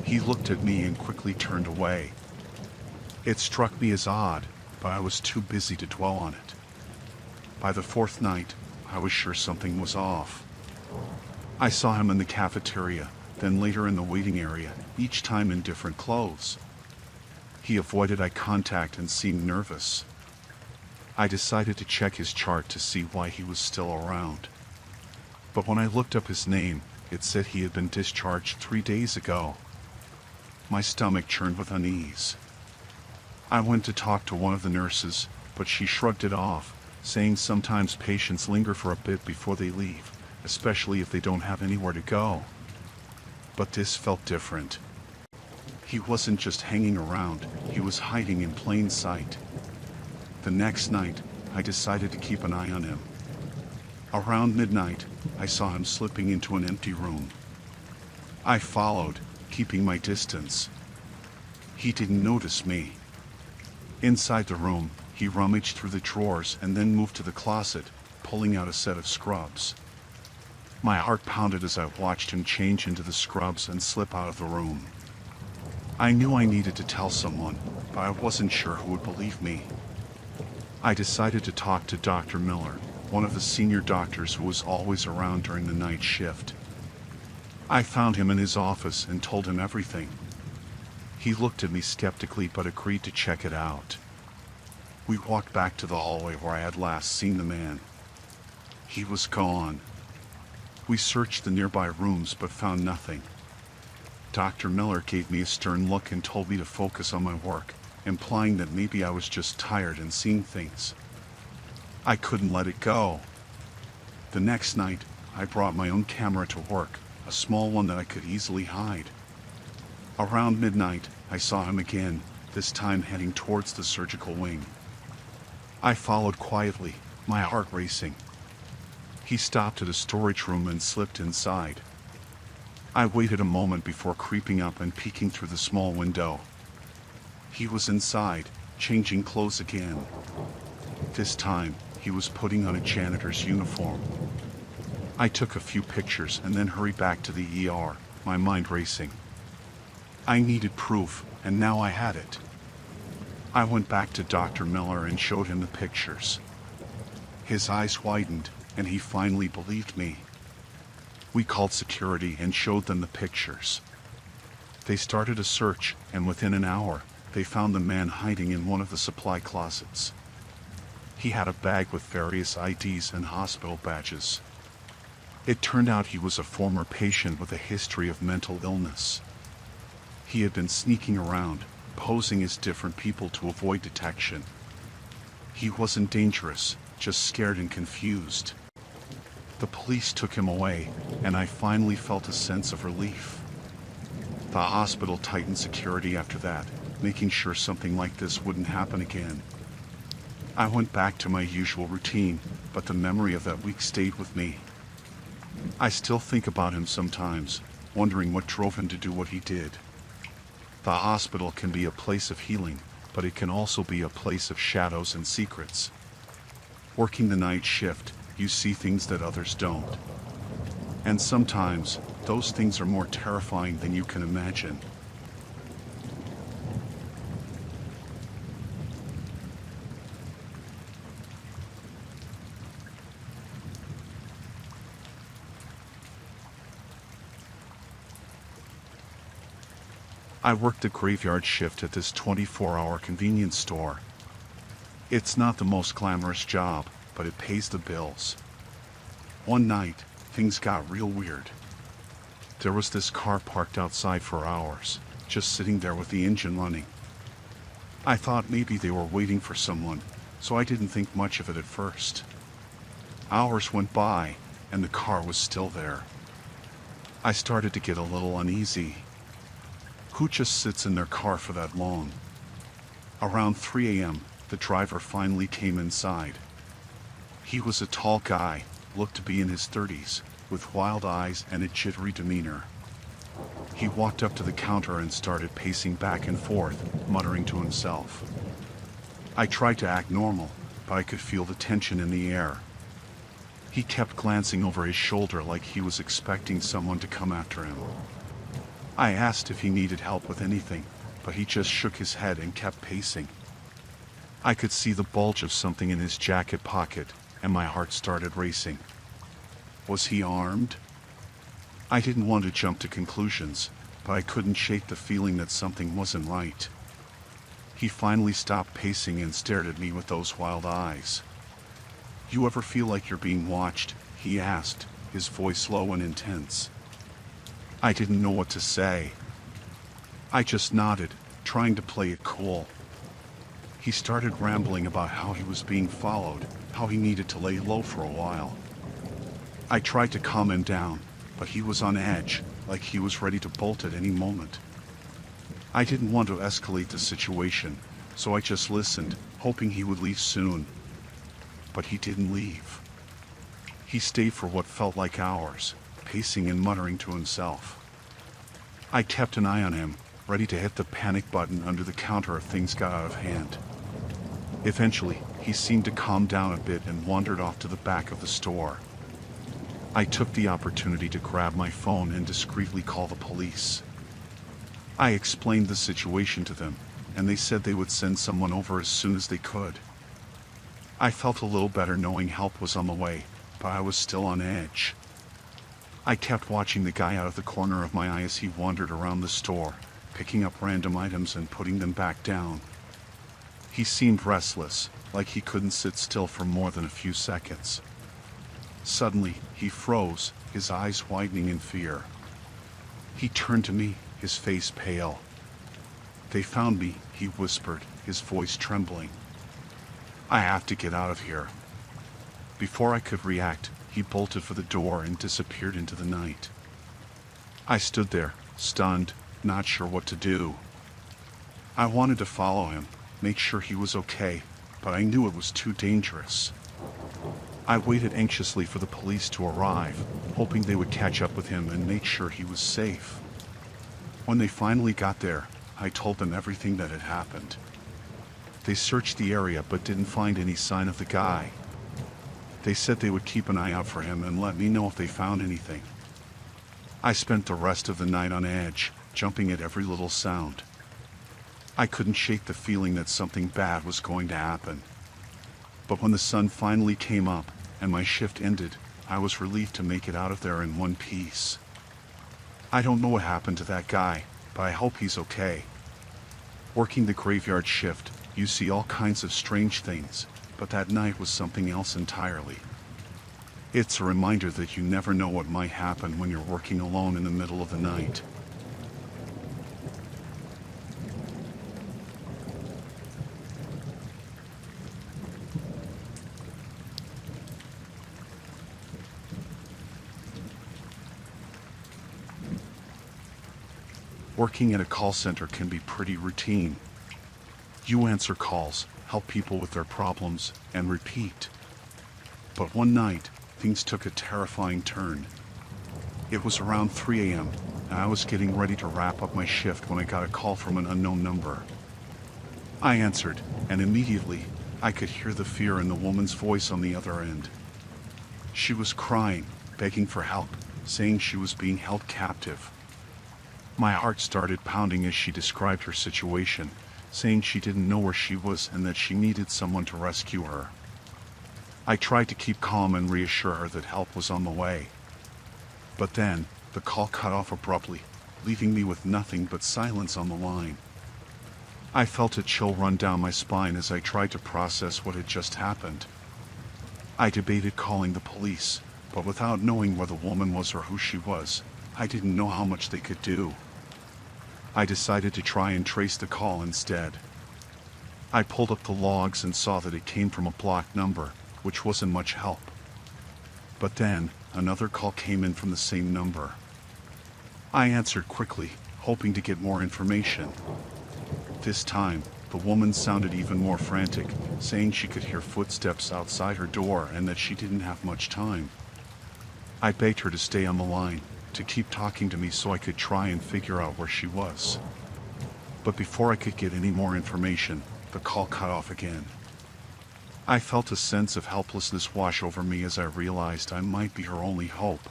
He looked at me and quickly turned away. It struck me as odd, but I was too busy to dwell on it. By the fourth night, I was sure something was off. I saw him in the cafeteria, then later in the waiting area, each time in different clothes. He avoided eye contact and seemed nervous. I decided to check his chart to see why he was still around. But when I looked up his name, it said he had been discharged 3 days ago. My stomach churned with unease. I went to talk to one of the nurses, but she shrugged it off, saying sometimes patients linger for a bit before they leave, especially if they don't have anywhere to go. But this felt different. He wasn't just hanging around, he was hiding in plain sight. The next night, I decided to keep an eye on him. Around midnight, I saw him slipping into an empty room. I followed, keeping my distance. He didn't notice me. Inside the room, he rummaged through the drawers and then moved to the closet, pulling out a set of scrubs. My heart pounded as I watched him change into the scrubs and slip out of the room. I knew I needed to tell someone, but I wasn't sure who would believe me. I decided to talk to Dr. Miller, one of the senior doctors who was always around during the night shift. I found him in his office and told him everything. He looked at me skeptically but agreed to check it out. We walked back to the hallway where I had last seen the man. He was gone. We searched the nearby rooms but found nothing. Dr. Miller gave me a stern look and told me to focus on my work, implying that maybe I was just tired and seeing things. I couldn't let it go. The next night, I brought my own camera to work, a small one that I could easily hide. Around midnight, I saw him again, this time heading towards the surgical wing. I followed quietly, my heart racing. He stopped at a storage room and slipped inside. I waited a moment before creeping up and peeking through the small window. He was inside, changing clothes again. This time, he was putting on a janitor's uniform. I took a few pictures and then hurried back to the ER, my mind racing. I needed proof, and now I had it. I went back to Dr. Miller and showed him the pictures. His eyes widened, and he finally believed me. We called security and showed them the pictures. They started a search, and within an hour, they found the man hiding in one of the supply closets. He had a bag with various IDs and hospital badges. It turned out he was a former patient with a history of mental illness. He had been sneaking around, posing as different people to avoid detection. He wasn't dangerous, just scared and confused. The police took him away, and I finally felt a sense of relief. The hospital tightened security after that, making sure something like this wouldn't happen again. I went back to my usual routine, but the memory of that week stayed with me. I still think about him sometimes, wondering what drove him to do what he did. The hospital can be a place of healing, but it can also be a place of shadows and secrets. Working the night shift, you see things that others don't. And sometimes, those things are more terrifying than you can imagine. I worked a graveyard shift at this 24-hour convenience store. It's not the most glamorous job, but it pays the bills. One night, things got real weird. There was this car parked outside for hours, just sitting there with the engine running. I thought maybe they were waiting for someone, so I didn't think much of it at first. Hours went by, and the car was still there. I started to get a little uneasy. Who just sits in their car for that long? Around 3 a.m., the driver finally came inside. He was a tall guy, looked to be in his 30s, with wild eyes and a jittery demeanor. He walked up to the counter and started pacing back and forth, muttering to himself. I tried to act normal, but I could feel the tension in the air. He kept glancing over his shoulder like he was expecting someone to come after him. I asked if he needed help with anything, but he just shook his head and kept pacing. I could see the bulge of something in his jacket pocket, and my heart started racing. Was he armed? I didn't want to jump to conclusions, but I couldn't shake the feeling that something wasn't right. He finally stopped pacing and stared at me with those wild eyes. "You ever feel like you're being watched?" he asked, his voice low and intense. I didn't know what to say. I just nodded, trying to play it cool. He started rambling about how he was being followed, how he needed to lay low for a while. I tried to calm him down, but he was on edge, like he was ready to bolt at any moment. I didn't want to escalate the situation, so I just listened, hoping he would leave soon. But he didn't leave. He stayed for what felt like hours, pacing and muttering to himself. I kept an eye on him, ready to hit the panic button under the counter if things got out of hand. Eventually, he seemed to calm down a bit and wandered off to the back of the store. I took the opportunity to grab my phone and discreetly call the police. I explained the situation to them, and they said they would send someone over as soon as they could. I felt a little better knowing help was on the way, but I was still on edge. I kept watching the guy out of the corner of my eye as he wandered around the store, picking up random items and putting them back down. He seemed restless, like he couldn't sit still for more than a few seconds. Suddenly, he froze, his eyes widening in fear. He turned to me, his face pale. "They found me," he whispered, his voice trembling. "I have to get out of here." Before I could react, he bolted for the door and disappeared into the night. I stood there, stunned, not sure what to do. I wanted to follow him, make sure he was okay, but I knew it was too dangerous. I waited anxiously for the police to arrive, hoping they would catch up with him and make sure he was safe. When they finally got there, I told them everything that had happened. They searched the area but didn't find any sign of the guy. They said they would keep an eye out for him and let me know if they found anything. I spent the rest of the night on edge, jumping at every little sound. I couldn't shake the feeling that something bad was going to happen. But when the sun finally came up and my shift ended, I was relieved to make it out of there in one piece. I don't know what happened to that guy, but I hope he's okay. Working the graveyard shift, you see all kinds of strange things, but that night was something else entirely. It's a reminder that you never know what might happen when you're working alone in the middle of the night. Working at a call center can be pretty routine. You answer calls, help people with their problems, and repeat. But one night, things took a terrifying turn. It was around 3 a.m., and I was getting ready to wrap up my shift when I got a call from an unknown number. I answered, and immediately, I could hear the fear in the woman's voice on the other end. She was crying, begging for help, saying she was being held captive. My heart started pounding as she described her situation, saying she didn't know where she was and that she needed someone to rescue her. I tried to keep calm and reassure her that help was on the way. But then, the call cut off abruptly, leaving me with nothing but silence on the line. I felt a chill run down my spine as I tried to process what had just happened. I debated calling the police, but without knowing where the woman was or who she was, I didn't know how much they could do. I decided to try and trace the call instead. I pulled up the logs and saw that it came from a blocked number, which wasn't much help. But then, another call came in from the same number. I answered quickly, hoping to get more information. This time, the woman sounded even more frantic, saying she could hear footsteps outside her door and that she didn't have much time. I begged her to stay on the line, to keep talking to me so I could try and figure out where she was. But before I could get any more information, the call cut off again. I felt a sense of helplessness wash over me as I realized I might be her only hope.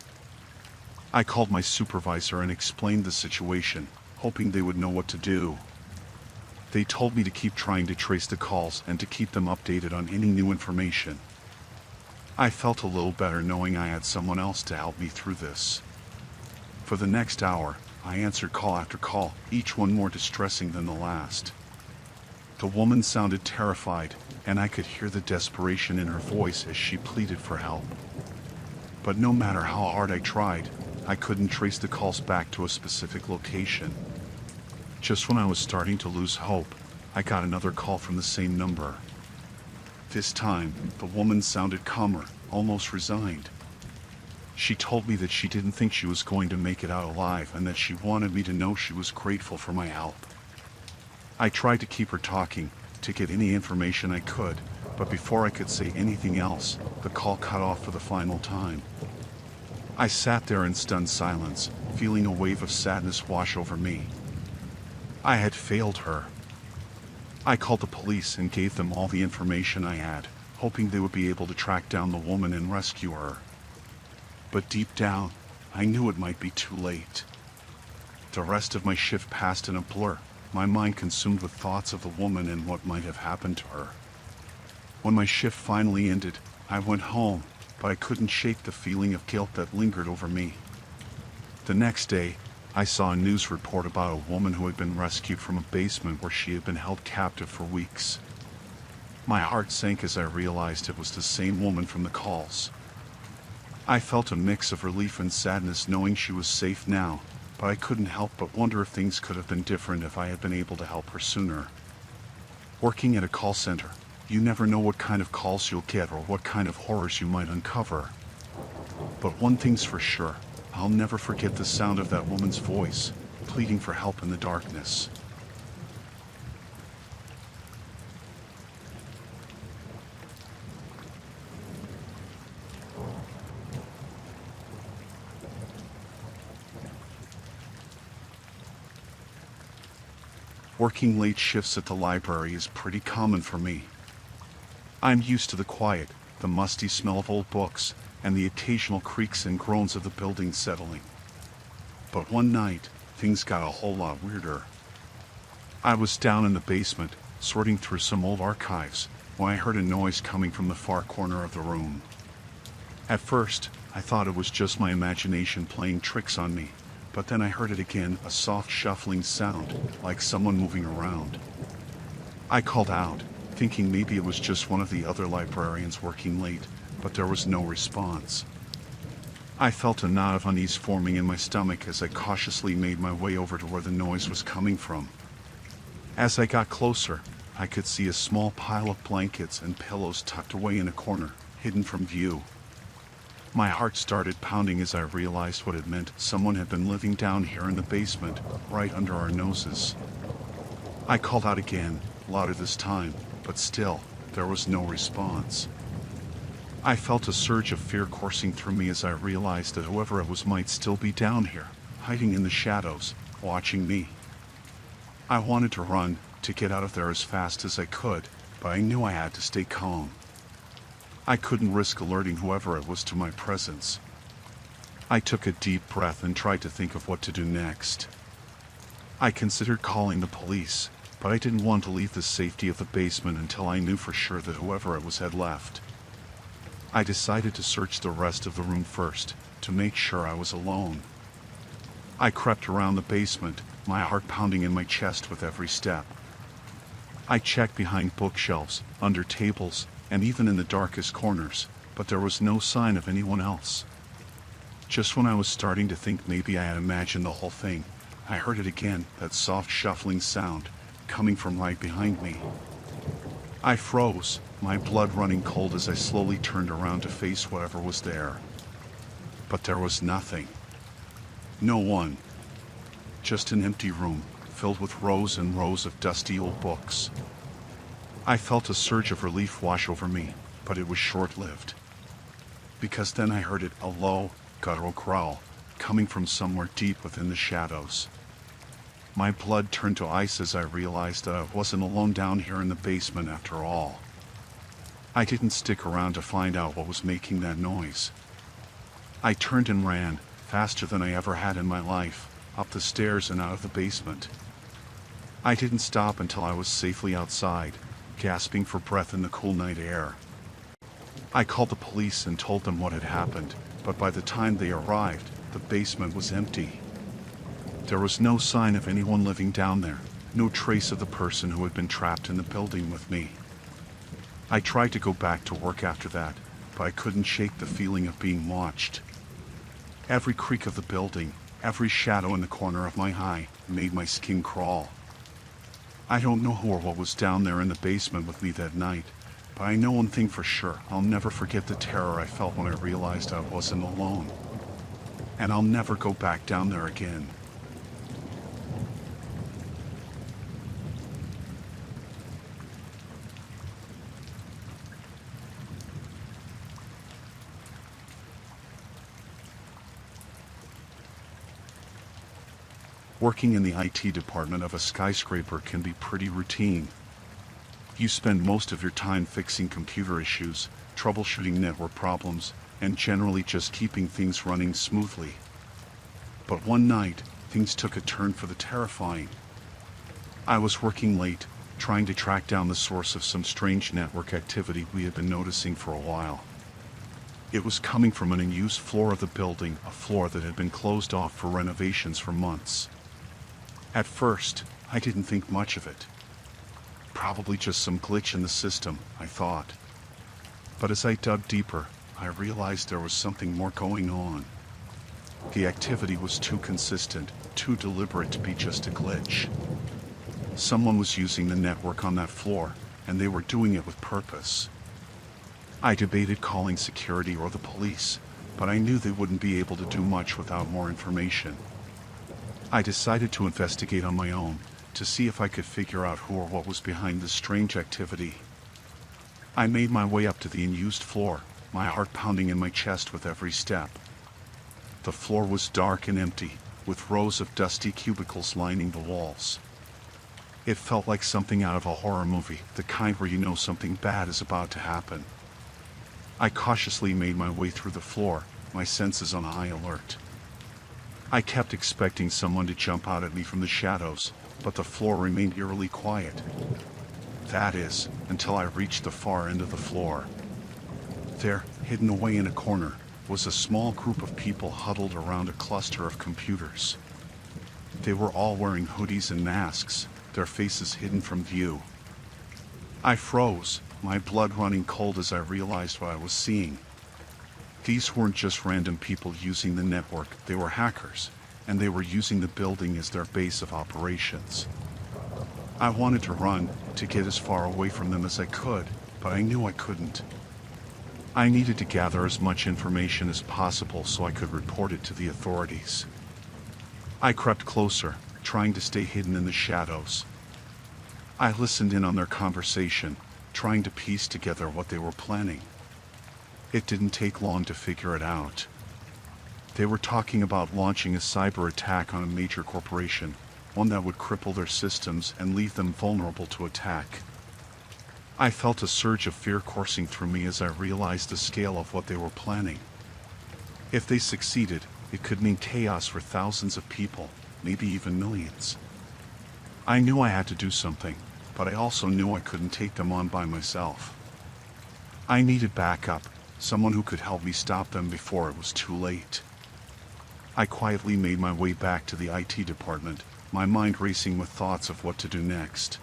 I called my supervisor and explained the situation, hoping they would know what to do. They told me to keep trying to trace the calls and to keep them updated on any new information. I felt a little better knowing I had someone else to help me through this. For the next hour, I answered call after call, each one more distressing than the last. The woman sounded terrified, and I could hear the desperation in her voice as she pleaded for help. But no matter how hard I tried, I couldn't trace the calls back to a specific location. Just when I was starting to lose hope, I got another call from the same number. This time, the woman sounded calmer, almost resigned. She told me that she didn't think she was going to make it out alive and that she wanted me to know she was grateful for my help. I tried to keep her talking, to get any information I could, but before I could say anything else, the call cut off for the final time. I sat there in stunned silence, feeling a wave of sadness wash over me. I had failed her. I called the police and gave them all the information I had, hoping they would be able to track down the woman and rescue her. But deep down, I knew it might be too late. The rest of my shift passed in a blur, my mind consumed with thoughts of the woman and what might have happened to her. When my shift finally ended, I went home, but I couldn't shake the feeling of guilt that lingered over me. The next day, I saw a news report about a woman who had been rescued from a basement where she had been held captive for weeks. My heart sank as I realized it was the same woman from the calls. I felt a mix of relief and sadness knowing she was safe now, but I couldn't help but wonder if things could have been different if I had been able to help her sooner. Working at a call center, you never know what kind of calls you'll get or what kind of horrors you might uncover. But one thing's for sure, I'll never forget the sound of that woman's voice, pleading for help in the darkness. Working late shifts at the library is pretty common for me. I'm used to the quiet, the musty smell of old books, and the occasional creaks and groans of the building settling. But one night, things got a whole lot weirder. I was down in the basement, sorting through some old archives, when I heard a noise coming from the far corner of the room. At first, I thought it was just my imagination playing tricks on me. But then I heard it again, a soft shuffling sound, like someone moving around. I called out, thinking maybe it was just one of the other librarians working late, but there was no response. I felt a knot of unease forming in my stomach as I cautiously made my way over to where the noise was coming from. As I got closer, I could see a small pile of blankets and pillows tucked away in a corner, hidden from view. My heart started pounding as I realized what it meant. Someone had been living down here in the basement, right under our noses. I called out again, louder this time, but still, there was no response. I felt a surge of fear coursing through me as I realized that whoever it was might still be down here, hiding in the shadows, watching me. I wanted to run, to get out of there as fast as I could, but I knew I had to stay calm. I couldn't risk alerting whoever it was to my presence. I took a deep breath and tried to think of what to do next. I considered calling the police, but I didn't want to leave the safety of the basement until I knew for sure that whoever it was had left. I decided to search the rest of the room first, to make sure I was alone. I crept around the basement, my heart pounding in my chest with every step. I checked behind bookshelves, under tables, and even in the darkest corners, but there was no sign of anyone else. Just when I was starting to think maybe I had imagined the whole thing, I heard it again, that soft shuffling sound, coming from right behind me. I froze, my blood running cold as I slowly turned around to face whatever was there. But there was nothing. No one. Just an empty room, filled with rows and rows of dusty old books. I felt a surge of relief wash over me, but it was short-lived. Because then I heard it, a low, guttural growl, coming from somewhere deep within the shadows. My blood turned to ice as I realized that I wasn't alone down here in the basement after all. I didn't stick around to find out what was making that noise. I turned and ran, faster than I ever had in my life, up the stairs and out of the basement. I didn't stop until I was safely outside, gasping for breath in the cool night air. I called the police and told them what had happened, but by the time they arrived, the basement was empty. There was no sign of anyone living down there, no trace of the person who had been trapped in the building with me. I tried to go back to work after that, but I couldn't shake the feeling of being watched. Every creak of the building, every shadow in the corner of my eye made my skin crawl. I don't know who or what was down there in the basement with me that night, but I know one thing for sure: I'll never forget the terror I felt when I realized I wasn't alone. And I'll never go back down there again. Working in the IT department of a skyscraper can be pretty routine. You spend most of your time fixing computer issues, troubleshooting network problems, and generally just keeping things running smoothly. But one night, things took a turn for the terrifying. I was working late, trying to track down the source of some strange network activity we had been noticing for a while. It was coming from an unused floor of the building, a floor that had been closed off for renovations for months. At first, I didn't think much of it. Probably just some glitch in the system, I thought. But as I dug deeper, I realized there was something more going on. The activity was too consistent, too deliberate to be just a glitch. Someone was using the network on that floor, and they were doing it with purpose. I debated calling security or the police, but I knew they wouldn't be able to do much without more information. I decided to investigate on my own, to see if I could figure out who or what was behind this strange activity. I made my way up to the unused floor, my heart pounding in my chest with every step. The floor was dark and empty, with rows of dusty cubicles lining the walls. It felt like something out of a horror movie, the kind where you know something bad is about to happen. I cautiously made my way through the floor, my senses on high alert. I kept expecting someone to jump out at me from the shadows, but the floor remained eerily quiet. That is, until I reached the far end of the floor. There, hidden away in a corner, was a small group of people huddled around a cluster of computers. They were all wearing hoodies and masks, their faces hidden from view. I froze, my blood running cold as I realized what I was seeing. These weren't just random people using the network, they were hackers, and they were using the building as their base of operations. I wanted to run, to get as far away from them as I could, but I knew I couldn't. I needed to gather as much information as possible so I could report it to the authorities. I crept closer, trying to stay hidden in the shadows. I listened in on their conversation, trying to piece together what they were planning. It didn't take long to figure it out. They were talking about launching a cyber attack on a major corporation, one that would cripple their systems and leave them vulnerable to attack. I felt a surge of fear coursing through me as I realized the scale of what they were planning. If they succeeded, it could mean chaos for thousands of people, maybe even millions. I knew I had to do something, but I also knew I couldn't take them on by myself. I needed backup, someone who could help me stop them before it was too late. I quietly made my way back to the IT department, my mind racing with thoughts of what to do next.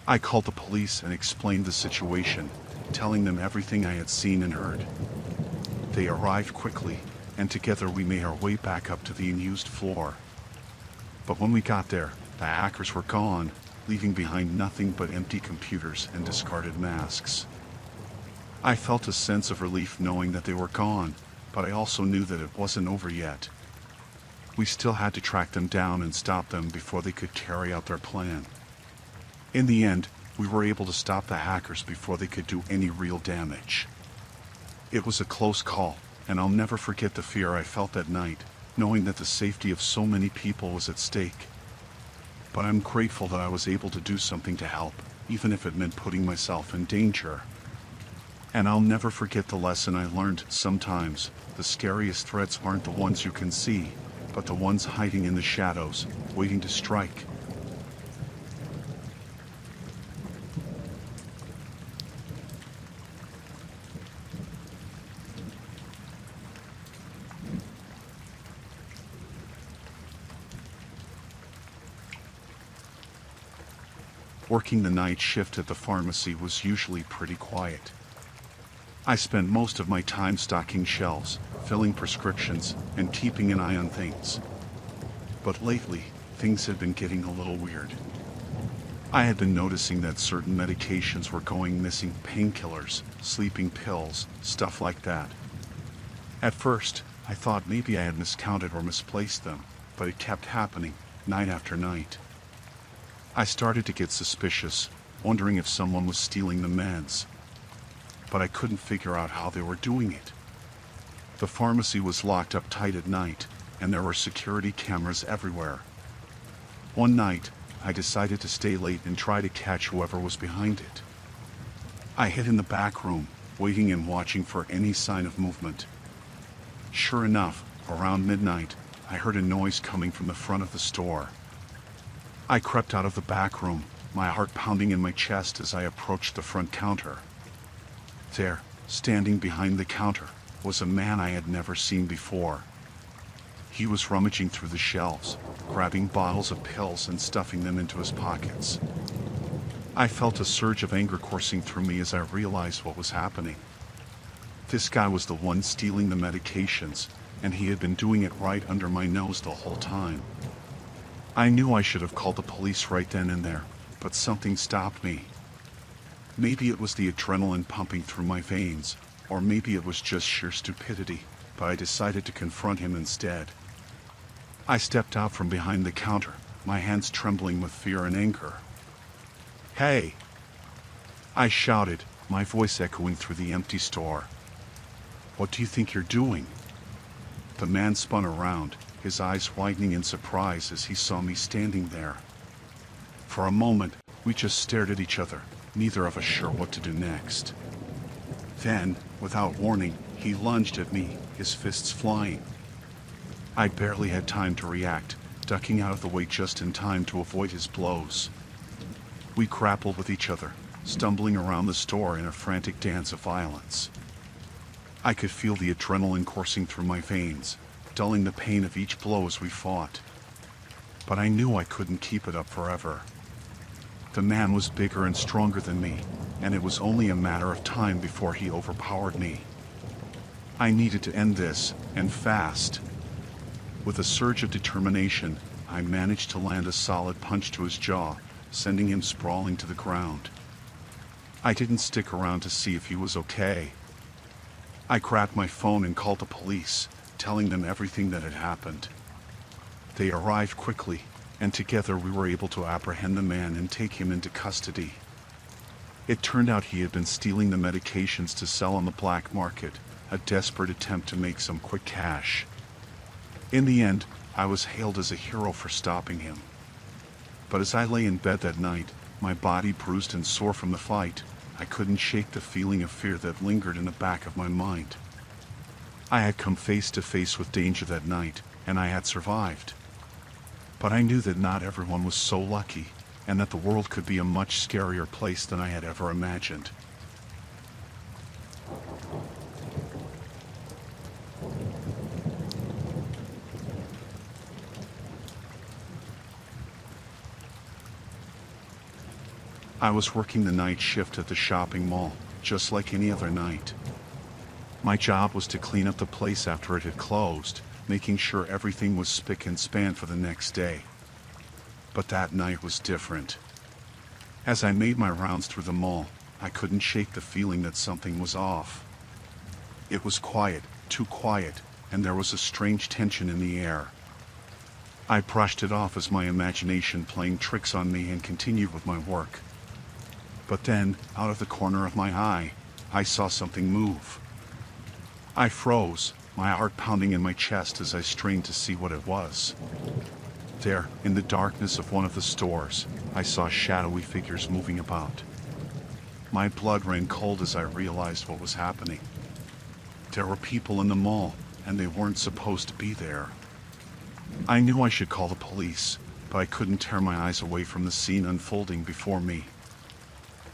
I called the police and explained the situation, telling them everything I had seen and heard. They arrived quickly, and together we made our way back up to the unused floor. But when we got there, the hackers were gone, leaving behind nothing but empty computers and discarded masks. I felt a sense of relief knowing that they were gone, but I also knew that it wasn't over yet. We still had to track them down and stop them before they could carry out their plan. In the end, we were able to stop the hackers before they could do any real damage. It was a close call, and I'll never forget the fear I felt that night, knowing that the safety of so many people was at stake. But I'm grateful that I was able to do something to help, even if it meant putting myself in danger. And I'll never forget the lesson I learned: sometimes, the scariest threats aren't the ones you can see, but the ones hiding in the shadows, waiting to strike. Working the night shift at the pharmacy was usually pretty quiet. I spent most of my time stocking shelves, filling prescriptions, and keeping an eye on things. But lately, things had been getting a little weird. I had been noticing that certain medications were going missing, painkillers, sleeping pills, stuff like that. At first, I thought maybe I had miscounted or misplaced them, but it kept happening, night after night. I started to get suspicious, wondering if someone was stealing the meds. But I couldn't figure out how they were doing it. The pharmacy was locked up tight at night, and there were security cameras everywhere. One night, I decided to stay late and try to catch whoever was behind it. I hid in the back room, waiting and watching for any sign of movement. Sure enough, around midnight, I heard a noise coming from the front of the store. I crept out of the back room, my heart pounding in my chest as I approached the front counter. There, standing behind the counter, was a man I had never seen before. He was rummaging through the shelves, grabbing bottles of pills and stuffing them into his pockets. I felt a surge of anger coursing through me as I realized what was happening. This guy was the one stealing the medications, and he had been doing it right under my nose the whole time. I knew I should have called the police right then and there, but something stopped me. Maybe it was the adrenaline pumping through my veins, or maybe it was just sheer stupidity, but I decided to confront him instead. I stepped out from behind the counter, my hands trembling with fear and anger. "Hey!" I shouted, my voice echoing through the empty store. "What do you think you're doing?" The man spun around, his eyes widening in surprise as he saw me standing there. For a moment, we just stared at each other, neither of us sure what to do next. Then, without warning, he lunged at me, his fists flying. I barely had time to react, ducking out of the way just in time to avoid his blows. We grappled with each other, stumbling around the store in a frantic dance of violence. I could feel the adrenaline coursing through my veins, dulling the pain of each blow as we fought. But I knew I couldn't keep it up forever. The man was bigger and stronger than me, and it was only a matter of time before he overpowered me. I needed to end this, and fast. With a surge of determination, I managed to land a solid punch to his jaw, sending him sprawling to the ground. I didn't stick around to see if he was okay. I grabbed my phone and called the police, telling them everything that had happened. They arrived quickly, and together we were able to apprehend the man and take him into custody. It turned out he had been stealing the medications to sell on the black market, a desperate attempt to make some quick cash. In the end, I was hailed as a hero for stopping him. But as I lay in bed that night, my body bruised and sore from the fight, I couldn't shake the feeling of fear that lingered in the back of my mind. I had come face to face with danger that night, and I had survived. But I knew that not everyone was so lucky, and that the world could be a much scarier place than I had ever imagined. I was working the night shift at the shopping mall, just like any other night. My job was to clean up the place after it had closed, making sure everything was spick and span for the next day. But that night was different. As I made my rounds through the mall, I couldn't shake the feeling that something was off. It was quiet, too quiet, and there was a strange tension in the air. I brushed it off as my imagination playing tricks on me and continued with my work. But then, out of the corner of my eye, I saw something move. I froze, my heart pounding in my chest as I strained to see what it was. There, in the darkness of one of the stores, I saw shadowy figures moving about. My blood ran cold as I realized what was happening. There were people in the mall, and they weren't supposed to be there. I knew I should call the police, but I couldn't tear my eyes away from the scene unfolding before me.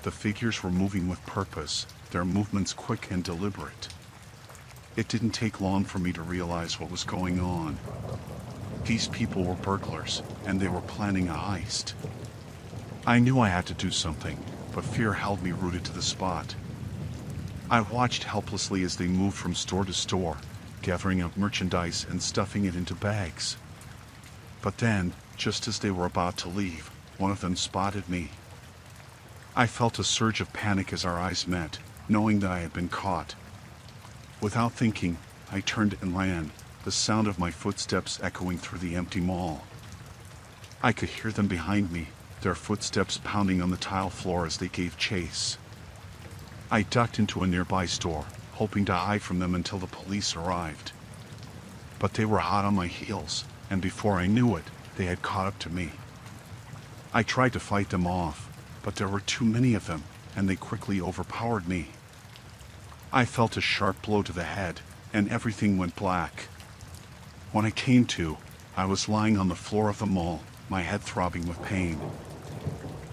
The figures were moving with purpose, their movements quick and deliberate. It didn't take long for me to realize what was going on. These people were burglars, and they were planning a heist. I knew I had to do something, but fear held me rooted to the spot. I watched helplessly as they moved from store to store, gathering up merchandise and stuffing it into bags. But then, just as they were about to leave, one of them spotted me. I felt a surge of panic as our eyes met, knowing that I had been caught. Without thinking, I turned and ran, the sound of my footsteps echoing through the empty mall. I could hear them behind me, their footsteps pounding on the tile floor as they gave chase. I ducked into a nearby store, hoping to hide from them until the police arrived. But they were hot on my heels, and before I knew it, they had caught up to me. I tried to fight them off, but there were too many of them, and they quickly overpowered me. I felt a sharp blow to the head, and everything went black. When I came to, I was lying on the floor of the mall, my head throbbing with pain.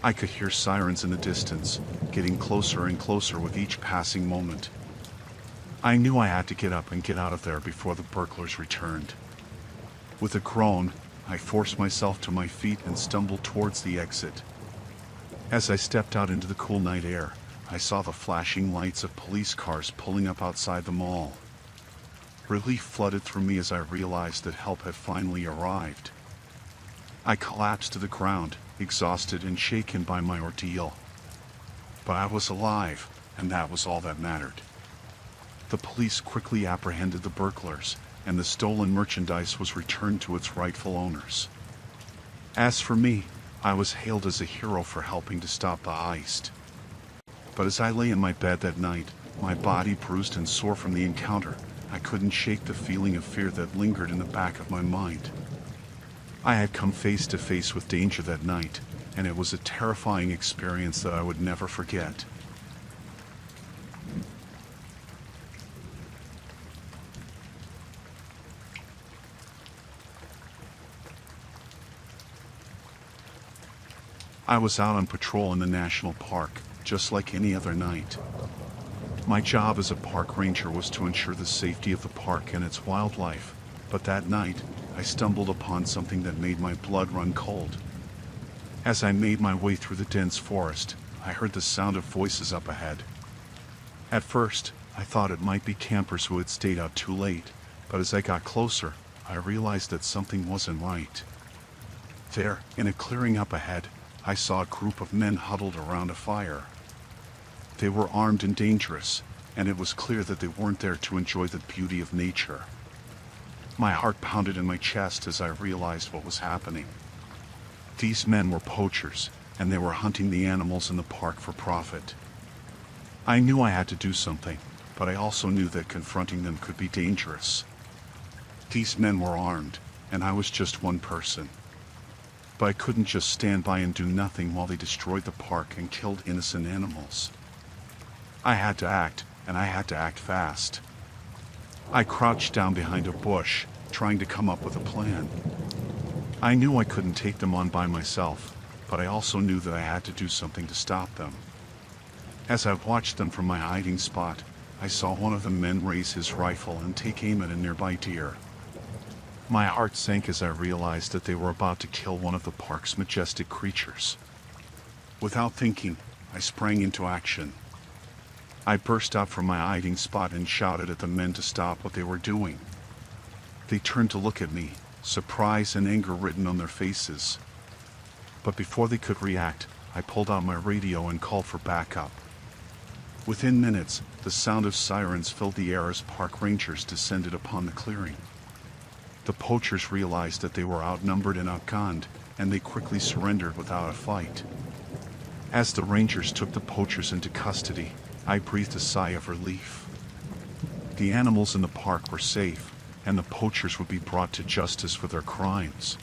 I could hear sirens in the distance, getting closer and closer with each passing moment. I knew I had to get up and get out of there before the burglars returned. With a groan, I forced myself to my feet and stumbled towards the exit. As I stepped out into the cool night air, I saw the flashing lights of police cars pulling up outside the mall. Relief flooded through me as I realized that help had finally arrived. I collapsed to the ground, exhausted and shaken by my ordeal. But I was alive, and that was all that mattered. The police quickly apprehended the burglars, and the stolen merchandise was returned to its rightful owners. As for me, I was hailed as a hero for helping to stop the heist. But as I lay in my bed that night, my body bruised and sore from the encounter, I couldn't shake the feeling of fear that lingered in the back of my mind. I had come face to face with danger that night, and it was a terrifying experience that I would never forget. I was out on patrol in the national park, just like any other night. My job as a park ranger was to ensure the safety of the park and its wildlife, but that night, I stumbled upon something that made my blood run cold. As I made my way through the dense forest, I heard the sound of voices up ahead. At first, I thought it might be campers who had stayed out too late, but as I got closer, I realized that something wasn't right. There, in a clearing up ahead, I saw a group of men huddled around a fire. They were armed and dangerous, and it was clear that they weren't there to enjoy the beauty of nature. My heart pounded in my chest as I realized what was happening. These men were poachers, and they were hunting the animals in the park for profit. I knew I had to do something, but I also knew that confronting them could be dangerous. These men were armed, and I was just one person. But I couldn't just stand by and do nothing while they destroyed the park and killed innocent animals. I had to act, and I had to act fast. I crouched down behind a bush, trying to come up with a plan. I knew I couldn't take them on by myself, but I also knew that I had to do something to stop them. As I watched them from my hiding spot, I saw one of the men raise his rifle and take aim at a nearby deer. My heart sank as I realized that they were about to kill one of the park's majestic creatures. Without thinking, I sprang into action. I burst out from my hiding spot and shouted at the men to stop what they were doing. They turned to look at me, surprise and anger written on their faces. But before they could react, I pulled out my radio and called for backup. Within minutes, the sound of sirens filled the air as park rangers descended upon the clearing. The poachers realized that they were outnumbered and outgunned, and they quickly surrendered without a fight. As the rangers took the poachers into custody, I breathed a sigh of relief. The animals in the park were safe, and the poachers would be brought to justice for their crimes.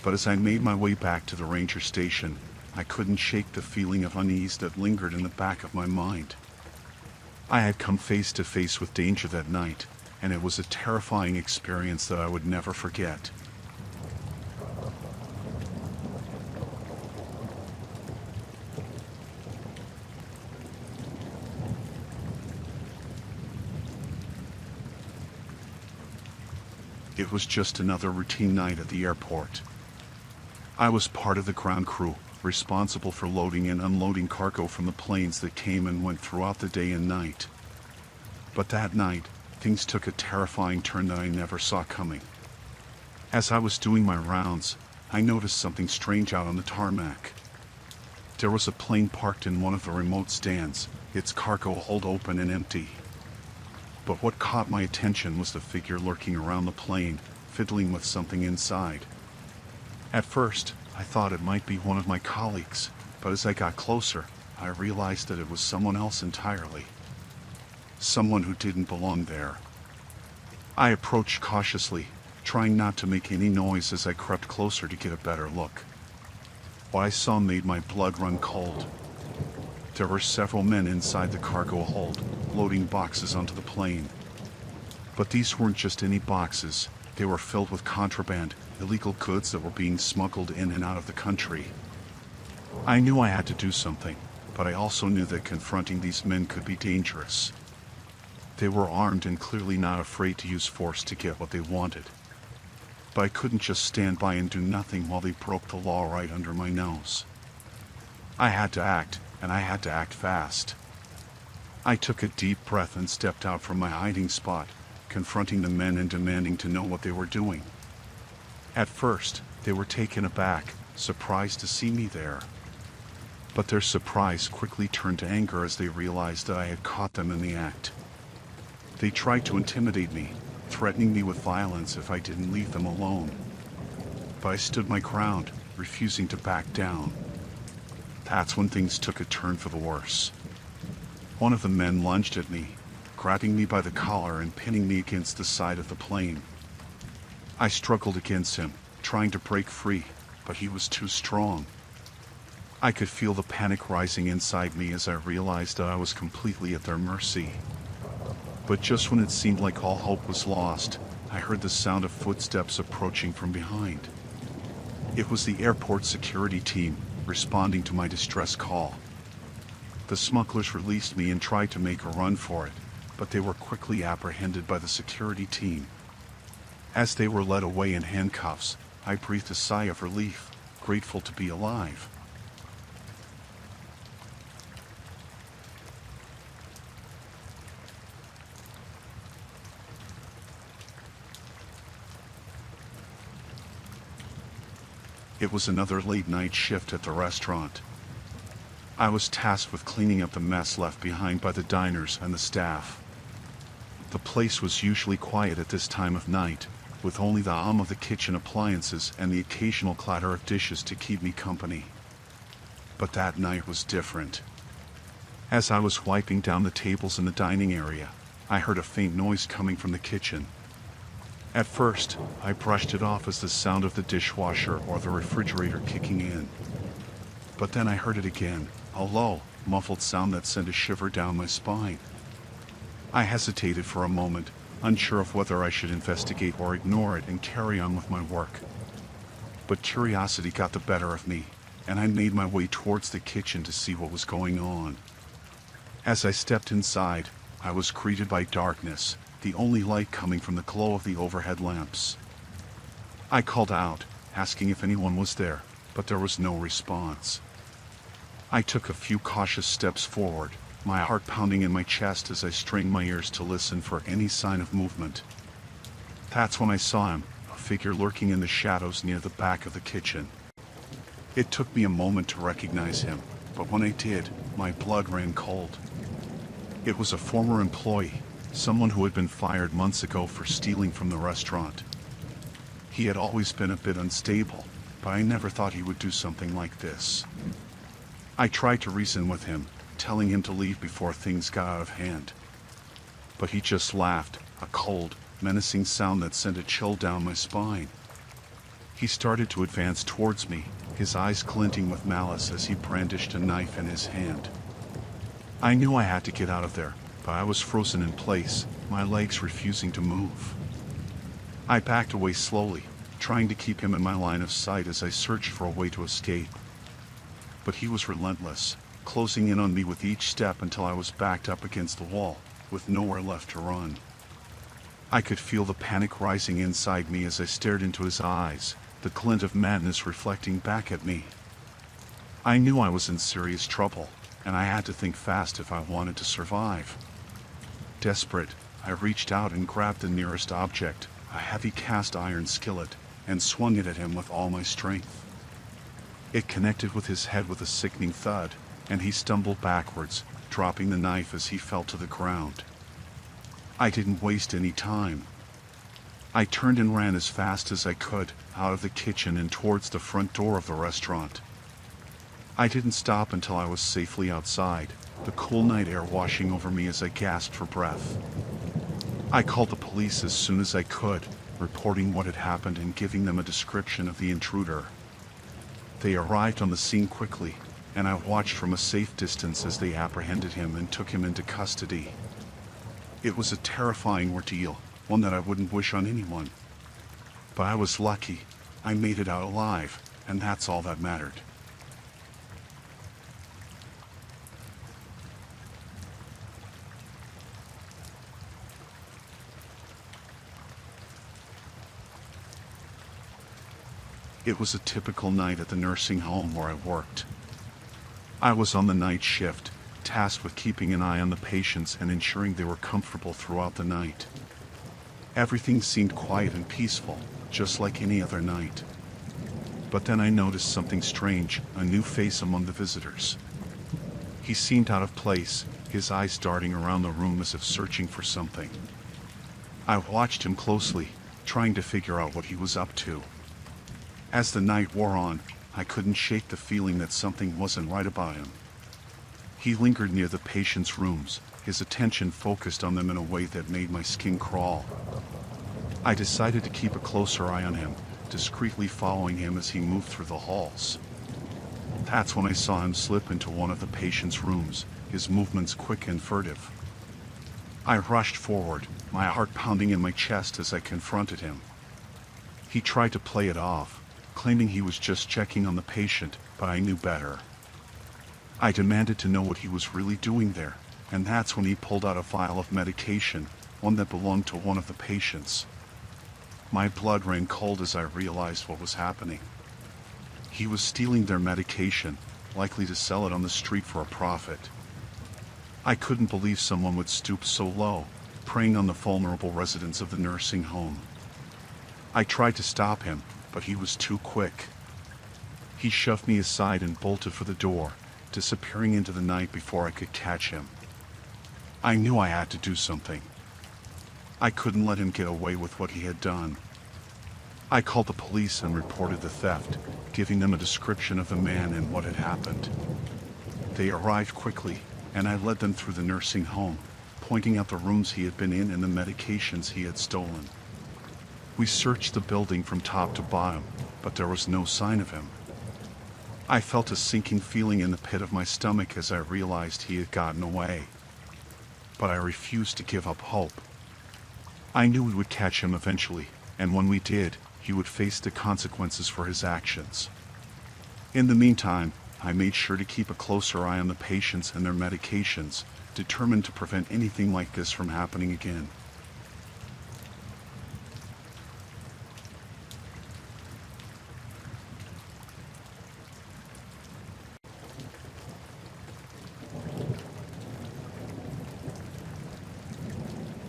But as I made my way back to the ranger station, I couldn't shake the feeling of unease that lingered in the back of my mind. I had come face to face with danger that night, and it was a terrifying experience that I would never forget. It was just another routine night at the airport. I was part of the ground crew, responsible for loading and unloading cargo from the planes that came and went throughout the day and night. But that night, things took a terrifying turn that I never saw coming. As I was doing my rounds, I noticed something strange out on the tarmac. There was a plane parked in one of the remote stands, its cargo hold open and empty. But what caught my attention was the figure lurking around the plane, fiddling with something inside. At first, I thought it might be one of my colleagues, but as I got closer, I realized that it was someone else entirely. Someone who didn't belong there. I approached cautiously, trying not to make any noise as I crept closer to get a better look. What I saw made my blood run cold. There were several men inside the cargo hold, loading boxes onto the plane. But these weren't just any boxes, they were filled with contraband, illegal goods that were being smuggled in and out of the country. I knew I had to do something, but I also knew that confronting these men could be dangerous. They were armed and clearly not afraid to use force to get what they wanted. But I couldn't just stand by and do nothing while they broke the law right under my nose. I had to act, and I had to act fast. I took a deep breath and stepped out from my hiding spot, confronting the men and demanding to know what they were doing. At first, they were taken aback, surprised to see me there. But their surprise quickly turned to anger as they realized that I had caught them in the act. They tried to intimidate me, threatening me with violence if I didn't leave them alone. But I stood my ground, refusing to back down. That's when things took a turn for the worse. One of the men lunged at me, grabbing me by the collar and pinning me against the side of the plane. I struggled against him, trying to break free, but he was too strong. I could feel the panic rising inside me as I realized that I was completely at their mercy. But just when it seemed like all hope was lost, I heard the sound of footsteps approaching from behind. It was the airport security team, responding to my distress call. The smugglers released me and tried to make a run for it, but they were quickly apprehended by the security team. As they were led away in handcuffs, I breathed a sigh of relief, grateful to be alive. It was another late-night shift at the restaurant. I was tasked with cleaning up the mess left behind by the diners and the staff. The place was usually quiet at this time of night, with only the hum of the kitchen appliances and the occasional clatter of dishes to keep me company. But that night was different. As I was wiping down the tables in the dining area, I heard a faint noise coming from the kitchen. At first, I brushed it off as the sound of the dishwasher or the refrigerator kicking in. But then I heard it again, a low, muffled sound that sent a shiver down my spine. I hesitated for a moment, unsure of whether I should investigate or ignore it and carry on with my work. But curiosity got the better of me, and I made my way towards the kitchen to see what was going on. As I stepped inside, I was greeted by darkness, the only light coming from the glow of the overhead lamps. I called out, asking if anyone was there, but there was no response. I took a few cautious steps forward, my heart pounding in my chest as I strained my ears to listen for any sign of movement. That's when I saw him, a figure lurking in the shadows near the back of the kitchen. It took me a moment to recognize him, but when I did, my blood ran cold. It was a former employee, someone who had been fired months ago for stealing from the restaurant. He had always been a bit unstable, but I never thought he would do something like this. I tried to reason with him, telling him to leave before things got out of hand. But he just laughed, a cold, menacing sound that sent a chill down my spine. He started to advance towards me, his eyes glinting with malice as he brandished a knife in his hand. I knew I had to get out of there, but I was frozen in place, my legs refusing to move. I backed away slowly, trying to keep him in my line of sight as I searched for a way to escape. But he was relentless, closing in on me with each step until I was backed up against the wall, with nowhere left to run. I could feel the panic rising inside me as I stared into his eyes, the glint of madness reflecting back at me. I knew I was in serious trouble, and I had to think fast if I wanted to survive. Desperate, I reached out and grabbed the nearest object, a heavy cast iron skillet, and swung it at him with all my strength. It connected with his head with a sickening thud, and he stumbled backwards, dropping the knife as he fell to the ground. I didn't waste any time. I turned and ran as fast as I could, out of the kitchen and towards the front door of the restaurant. I didn't stop until I was safely outside, the cool night air washing over me as I gasped for breath. I called the police as soon as I could, reporting what had happened and giving them a description of the intruder. They arrived on the scene quickly, and I watched from a safe distance as they apprehended him and took him into custody. It was a terrifying ordeal, one that I wouldn't wish on anyone. But I was lucky. I made it out alive, and that's all that mattered. It was a typical night at the nursing home where I worked. I was on the night shift, tasked with keeping an eye on the patients and ensuring they were comfortable throughout the night. Everything seemed quiet and peaceful, just like any other night. But then I noticed something strange, a new face among the visitors. He seemed out of place, his eyes darting around the room as if searching for something. I watched him closely, trying to figure out what he was up to. As the night wore on, I couldn't shake the feeling that something wasn't right about him. He lingered near the patients' rooms, his attention focused on them in a way that made my skin crawl. I decided to keep a closer eye on him, discreetly following him as he moved through the halls. That's when I saw him slip into one of the patients' rooms, his movements quick and furtive. I rushed forward, my heart pounding in my chest as I confronted him. He tried to play it off, claiming he was just checking on the patient, but I knew better. I demanded to know what he was really doing there, and that's when he pulled out a vial of medication, one that belonged to one of the patients. My blood ran cold as I realized what was happening. He was stealing their medication, likely to sell it on the street for a profit. I couldn't believe someone would stoop so low, preying on the vulnerable residents of the nursing home. I tried to stop him, but he was too quick. He shoved me aside and bolted for the door, disappearing into the night before I could catch him. I knew I had to do something. I couldn't let him get away with what he had done. I called the police and reported the theft, giving them a description of the man and what had happened. They arrived quickly, and I led them through the nursing home, pointing out the rooms he had been in and the medications he had stolen. We searched the building from top to bottom, but there was no sign of him. I felt a sinking feeling in the pit of my stomach as I realized he had gotten away. But I refused to give up hope. I knew we would catch him eventually, and when we did, he would face the consequences for his actions. In the meantime, I made sure to keep a closer eye on the patients and their medications, determined to prevent anything like this from happening again.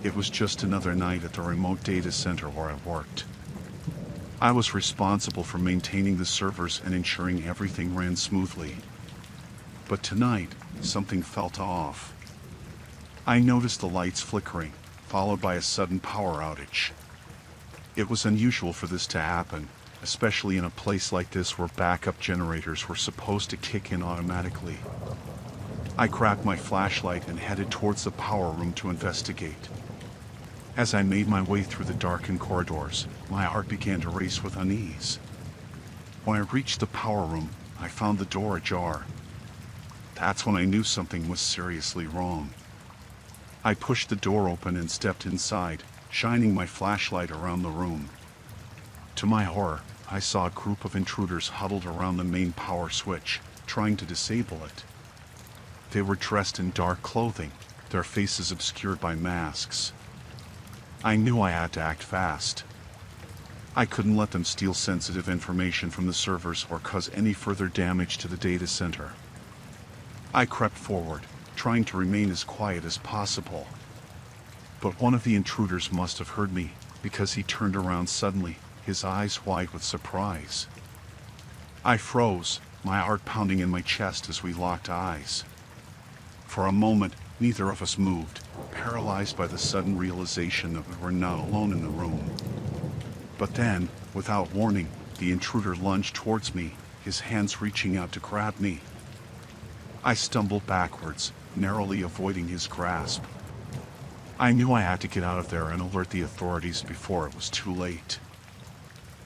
It was just another night at the remote data center where I worked. I was responsible for maintaining the servers and ensuring everything ran smoothly. But tonight, something felt off. I noticed the lights flickering, followed by a sudden power outage. It was unusual for this to happen, especially in a place like this where backup generators were supposed to kick in automatically. I grabbed my flashlight and headed towards the power room to investigate. As I made my way through the darkened corridors, my heart began to race with unease. When I reached the power room, I found the door ajar. That's when I knew something was seriously wrong. I pushed the door open and stepped inside, shining my flashlight around the room. To my horror, I saw a group of intruders huddled around the main power switch, trying to disable it. They were dressed in dark clothing, their faces obscured by masks. I knew I had to act fast. I couldn't let them steal sensitive information from the servers or cause any further damage to the data center. I crept forward, trying to remain as quiet as possible. But one of the intruders must have heard me, because he turned around suddenly, his eyes wide with surprise. I froze, my heart pounding in my chest as we locked eyes. For a moment, neither of us moved, paralyzed by the sudden realization that we were not alone in the room. But then, without warning, the intruder lunged towards me, his hands reaching out to grab me. I stumbled backwards, narrowly avoiding his grasp. I knew I had to get out of there and alert the authorities before it was too late.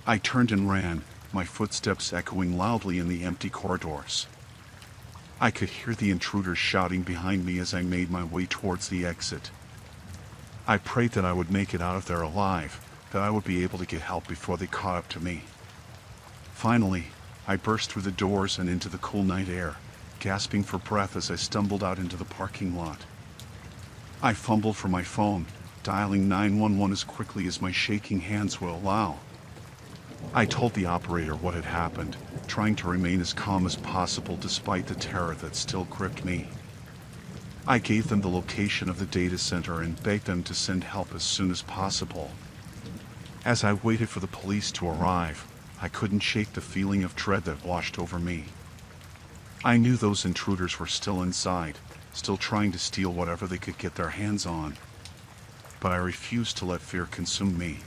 I turned and ran, my footsteps echoing loudly in the empty corridors. I could hear the intruders shouting behind me as I made my way towards the exit. I prayed that I would make it out of there alive, that I would be able to get help before they caught up to me. Finally, I burst through the doors and into the cool night air, gasping for breath as I stumbled out into the parking lot. I fumbled for my phone, dialing 911 as quickly as my shaking hands would allow. I told the operator what had happened, trying to remain as calm as possible despite the terror that still gripped me. I gave them the location of the data center and begged them to send help as soon as possible. As I waited for the police to arrive, I couldn't shake the feeling of dread that washed over me. I knew those intruders were still inside, still trying to steal whatever they could get their hands on. But I refused to let fear consume me.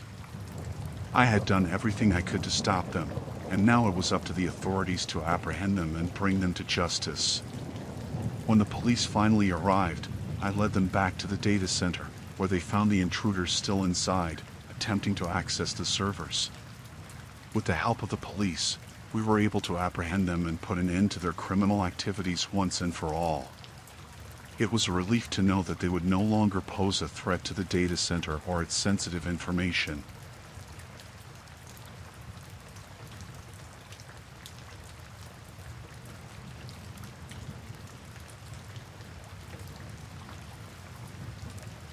I had done everything I could to stop them, and now it was up to the authorities to apprehend them and bring them to justice. When the police finally arrived, I led them back to the data center, where they found the intruders still inside, attempting to access the servers. With the help of the police, we were able to apprehend them and put an end to their criminal activities once and for all. It was a relief to know that they would no longer pose a threat to the data center or its sensitive information.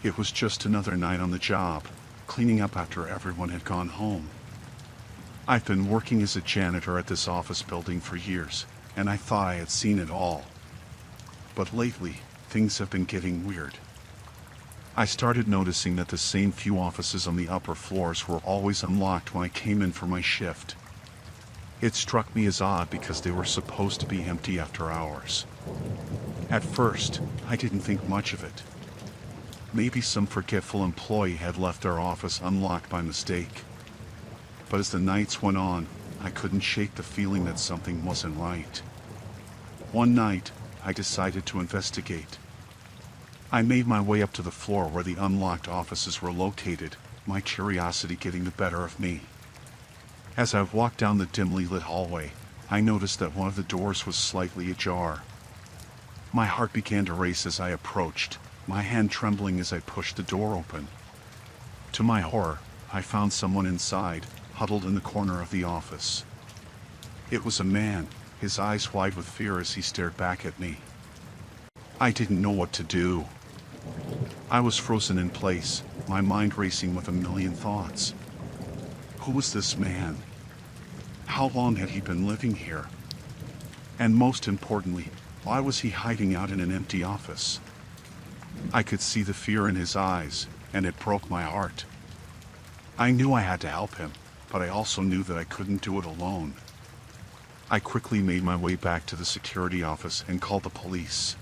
It was just another night on the job, cleaning up after everyone had gone home. I've been working as a janitor at this office building for years, and I thought I had seen it all. But lately, things have been getting weird. I started noticing that the same few offices on the upper floors were always unlocked when I came in for my shift. It struck me as odd because they were supposed to be empty after hours. At first, I didn't think much of it. Maybe some forgetful employee had left their office unlocked by mistake. But as the nights went on, I couldn't shake the feeling that something wasn't right. One night, I decided to investigate. I made my way up to the floor where the unlocked offices were located, my curiosity getting the better of me. As I walked down the dimly lit hallway, I noticed that one of the doors was slightly ajar. My heart began to race as I approached, my hand trembling as I pushed the door open. To my horror, I found someone inside, huddled in the corner of the office. It was a man, his eyes wide with fear as he stared back at me. I didn't know what to do. I was frozen in place, my mind racing with a million thoughts. Who was this man? How long had he been living here? And most importantly, why was he hiding out in an empty office? I could see the fear in his eyes, and it broke my heart. I knew I had to help him, but I also knew that I couldn't do it alone. I quickly made my way back to the security office and called the police.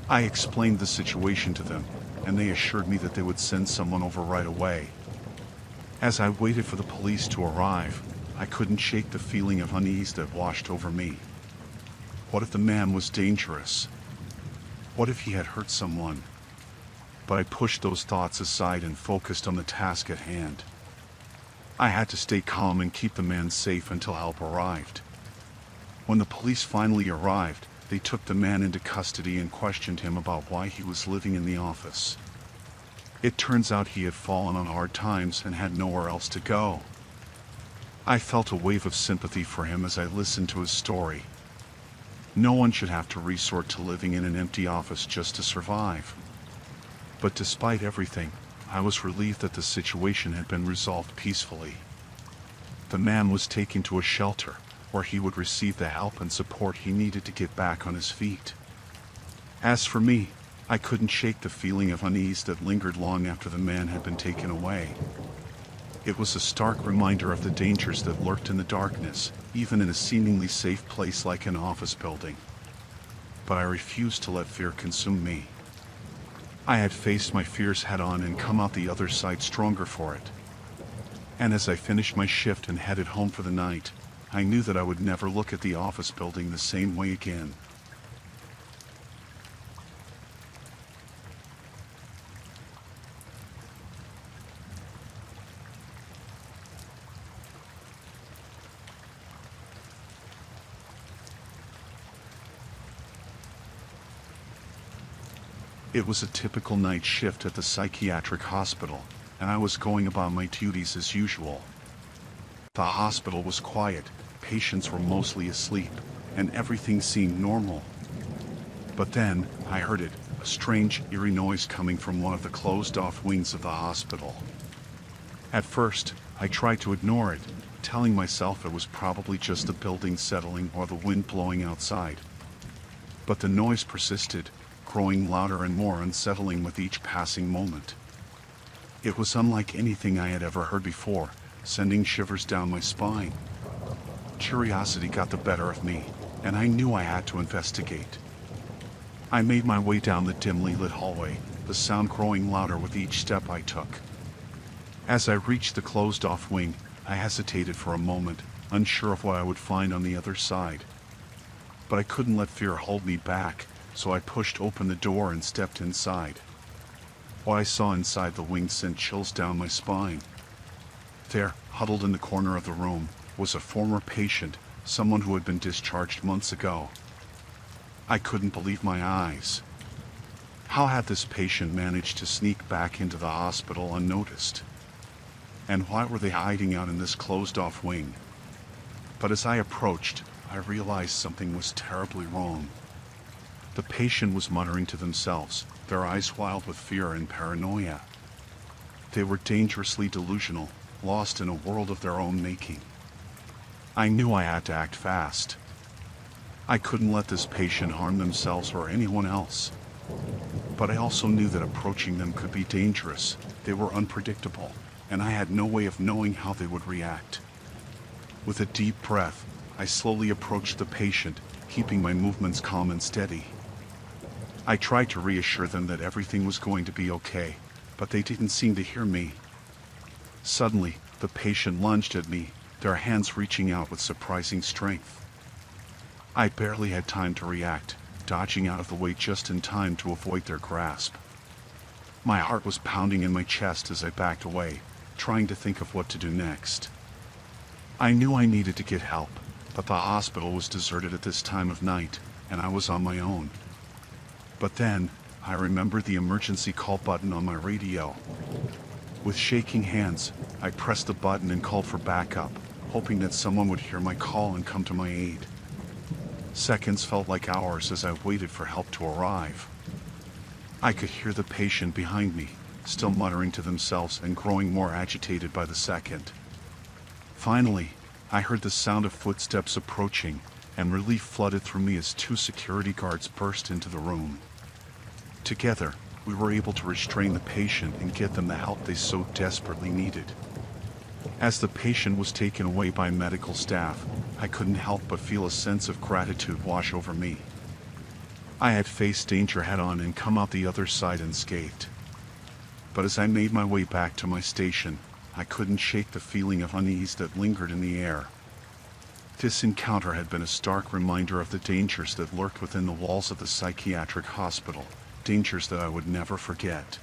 I explained the situation to them, and they assured me that they would send someone over right away. As I waited for the police to arrive, I couldn't shake the feeling of unease that washed over me. What if the man was dangerous? What if he had hurt someone? But I pushed those thoughts aside and focused on the task at hand. I had to stay calm and keep the man safe until help arrived. When the police finally arrived, they took the man into custody and questioned him about why he was living in the office. It turns out he had fallen on hard times and had nowhere else to go. I felt a wave of sympathy for him as I listened to his story. No one should have to resort to living in an empty office just to survive. But despite everything, I was relieved that the situation had been resolved peacefully. The man was taken to a shelter, where he would receive the help and support he needed to get back on his feet. As for me, I couldn't shake the feeling of unease that lingered long after the man had been taken away. It was a stark reminder of the dangers that lurked in the darkness, even in a seemingly safe place like an office building. But I refused to let fear consume me. I had faced my fears head-on and come out the other side stronger for it. And as I finished my shift and headed home for the night, I knew that I would never look at the office building the same way again. It was a typical night shift at the psychiatric hospital, and I was going about my duties as usual. The hospital was quiet, patients were mostly asleep, and everything seemed normal. But then, I heard it, a strange, eerie noise coming from one of the closed-off wings of the hospital. At first, I tried to ignore it, telling myself it was probably just the building settling or the wind blowing outside. But the noise persisted, growing louder and more unsettling with each passing moment. It was unlike anything I had ever heard before, sending shivers down my spine. Curiosity got the better of me, and I knew I had to investigate. I made my way down the dimly lit hallway, the sound growing louder with each step I took. As I reached the closed-off wing, I hesitated for a moment, unsure of what I would find on the other side. But I couldn't let fear hold me back, so I pushed open the door and stepped inside. What I saw inside the wing sent chills down my spine. There, huddled in the corner of the room, was a former patient, someone who had been discharged months ago. I couldn't believe my eyes. How had this patient managed to sneak back into the hospital unnoticed? And why were they hiding out in this closed-off wing? But as I approached, I realized something was terribly wrong. The patient was muttering to themselves, their eyes wild with fear and paranoia. They were dangerously delusional, lost in a world of their own making. I knew I had to act fast. I couldn't let this patient harm themselves or anyone else. But I also knew that approaching them could be dangerous. They were unpredictable, and I had no way of knowing how they would react. With a deep breath, I slowly approached the patient, keeping my movements calm and steady. I tried to reassure them that everything was going to be okay, but they didn't seem to hear me. Suddenly, the patient lunged at me, their hands reaching out with surprising strength. I barely had time to react, dodging out of the way just in time to avoid their grasp. My heart was pounding in my chest as I backed away, trying to think of what to do next. I knew I needed to get help, but the hospital was deserted at this time of night, and I was on my own. But then, I remembered the emergency call button on my radio. With shaking hands, I pressed the button and called for backup, hoping that someone would hear my call and come to my aid. Seconds felt like hours as I waited for help to arrive. I could hear the patient behind me, still muttering to themselves and growing more agitated by the second. Finally, I heard the sound of footsteps approaching, and relief flooded through me as two security guards burst into the room. Together, we were able to restrain the patient and get them the help they so desperately needed. As the patient was taken away by medical staff, I couldn't help but feel a sense of gratitude wash over me. I had faced danger head-on and come out the other side unscathed. But as I made my way back to my station, I couldn't shake the feeling of unease that lingered in the air. This encounter had been a stark reminder of the dangers that lurked within the walls of the psychiatric hospital, dangers that I would never forget.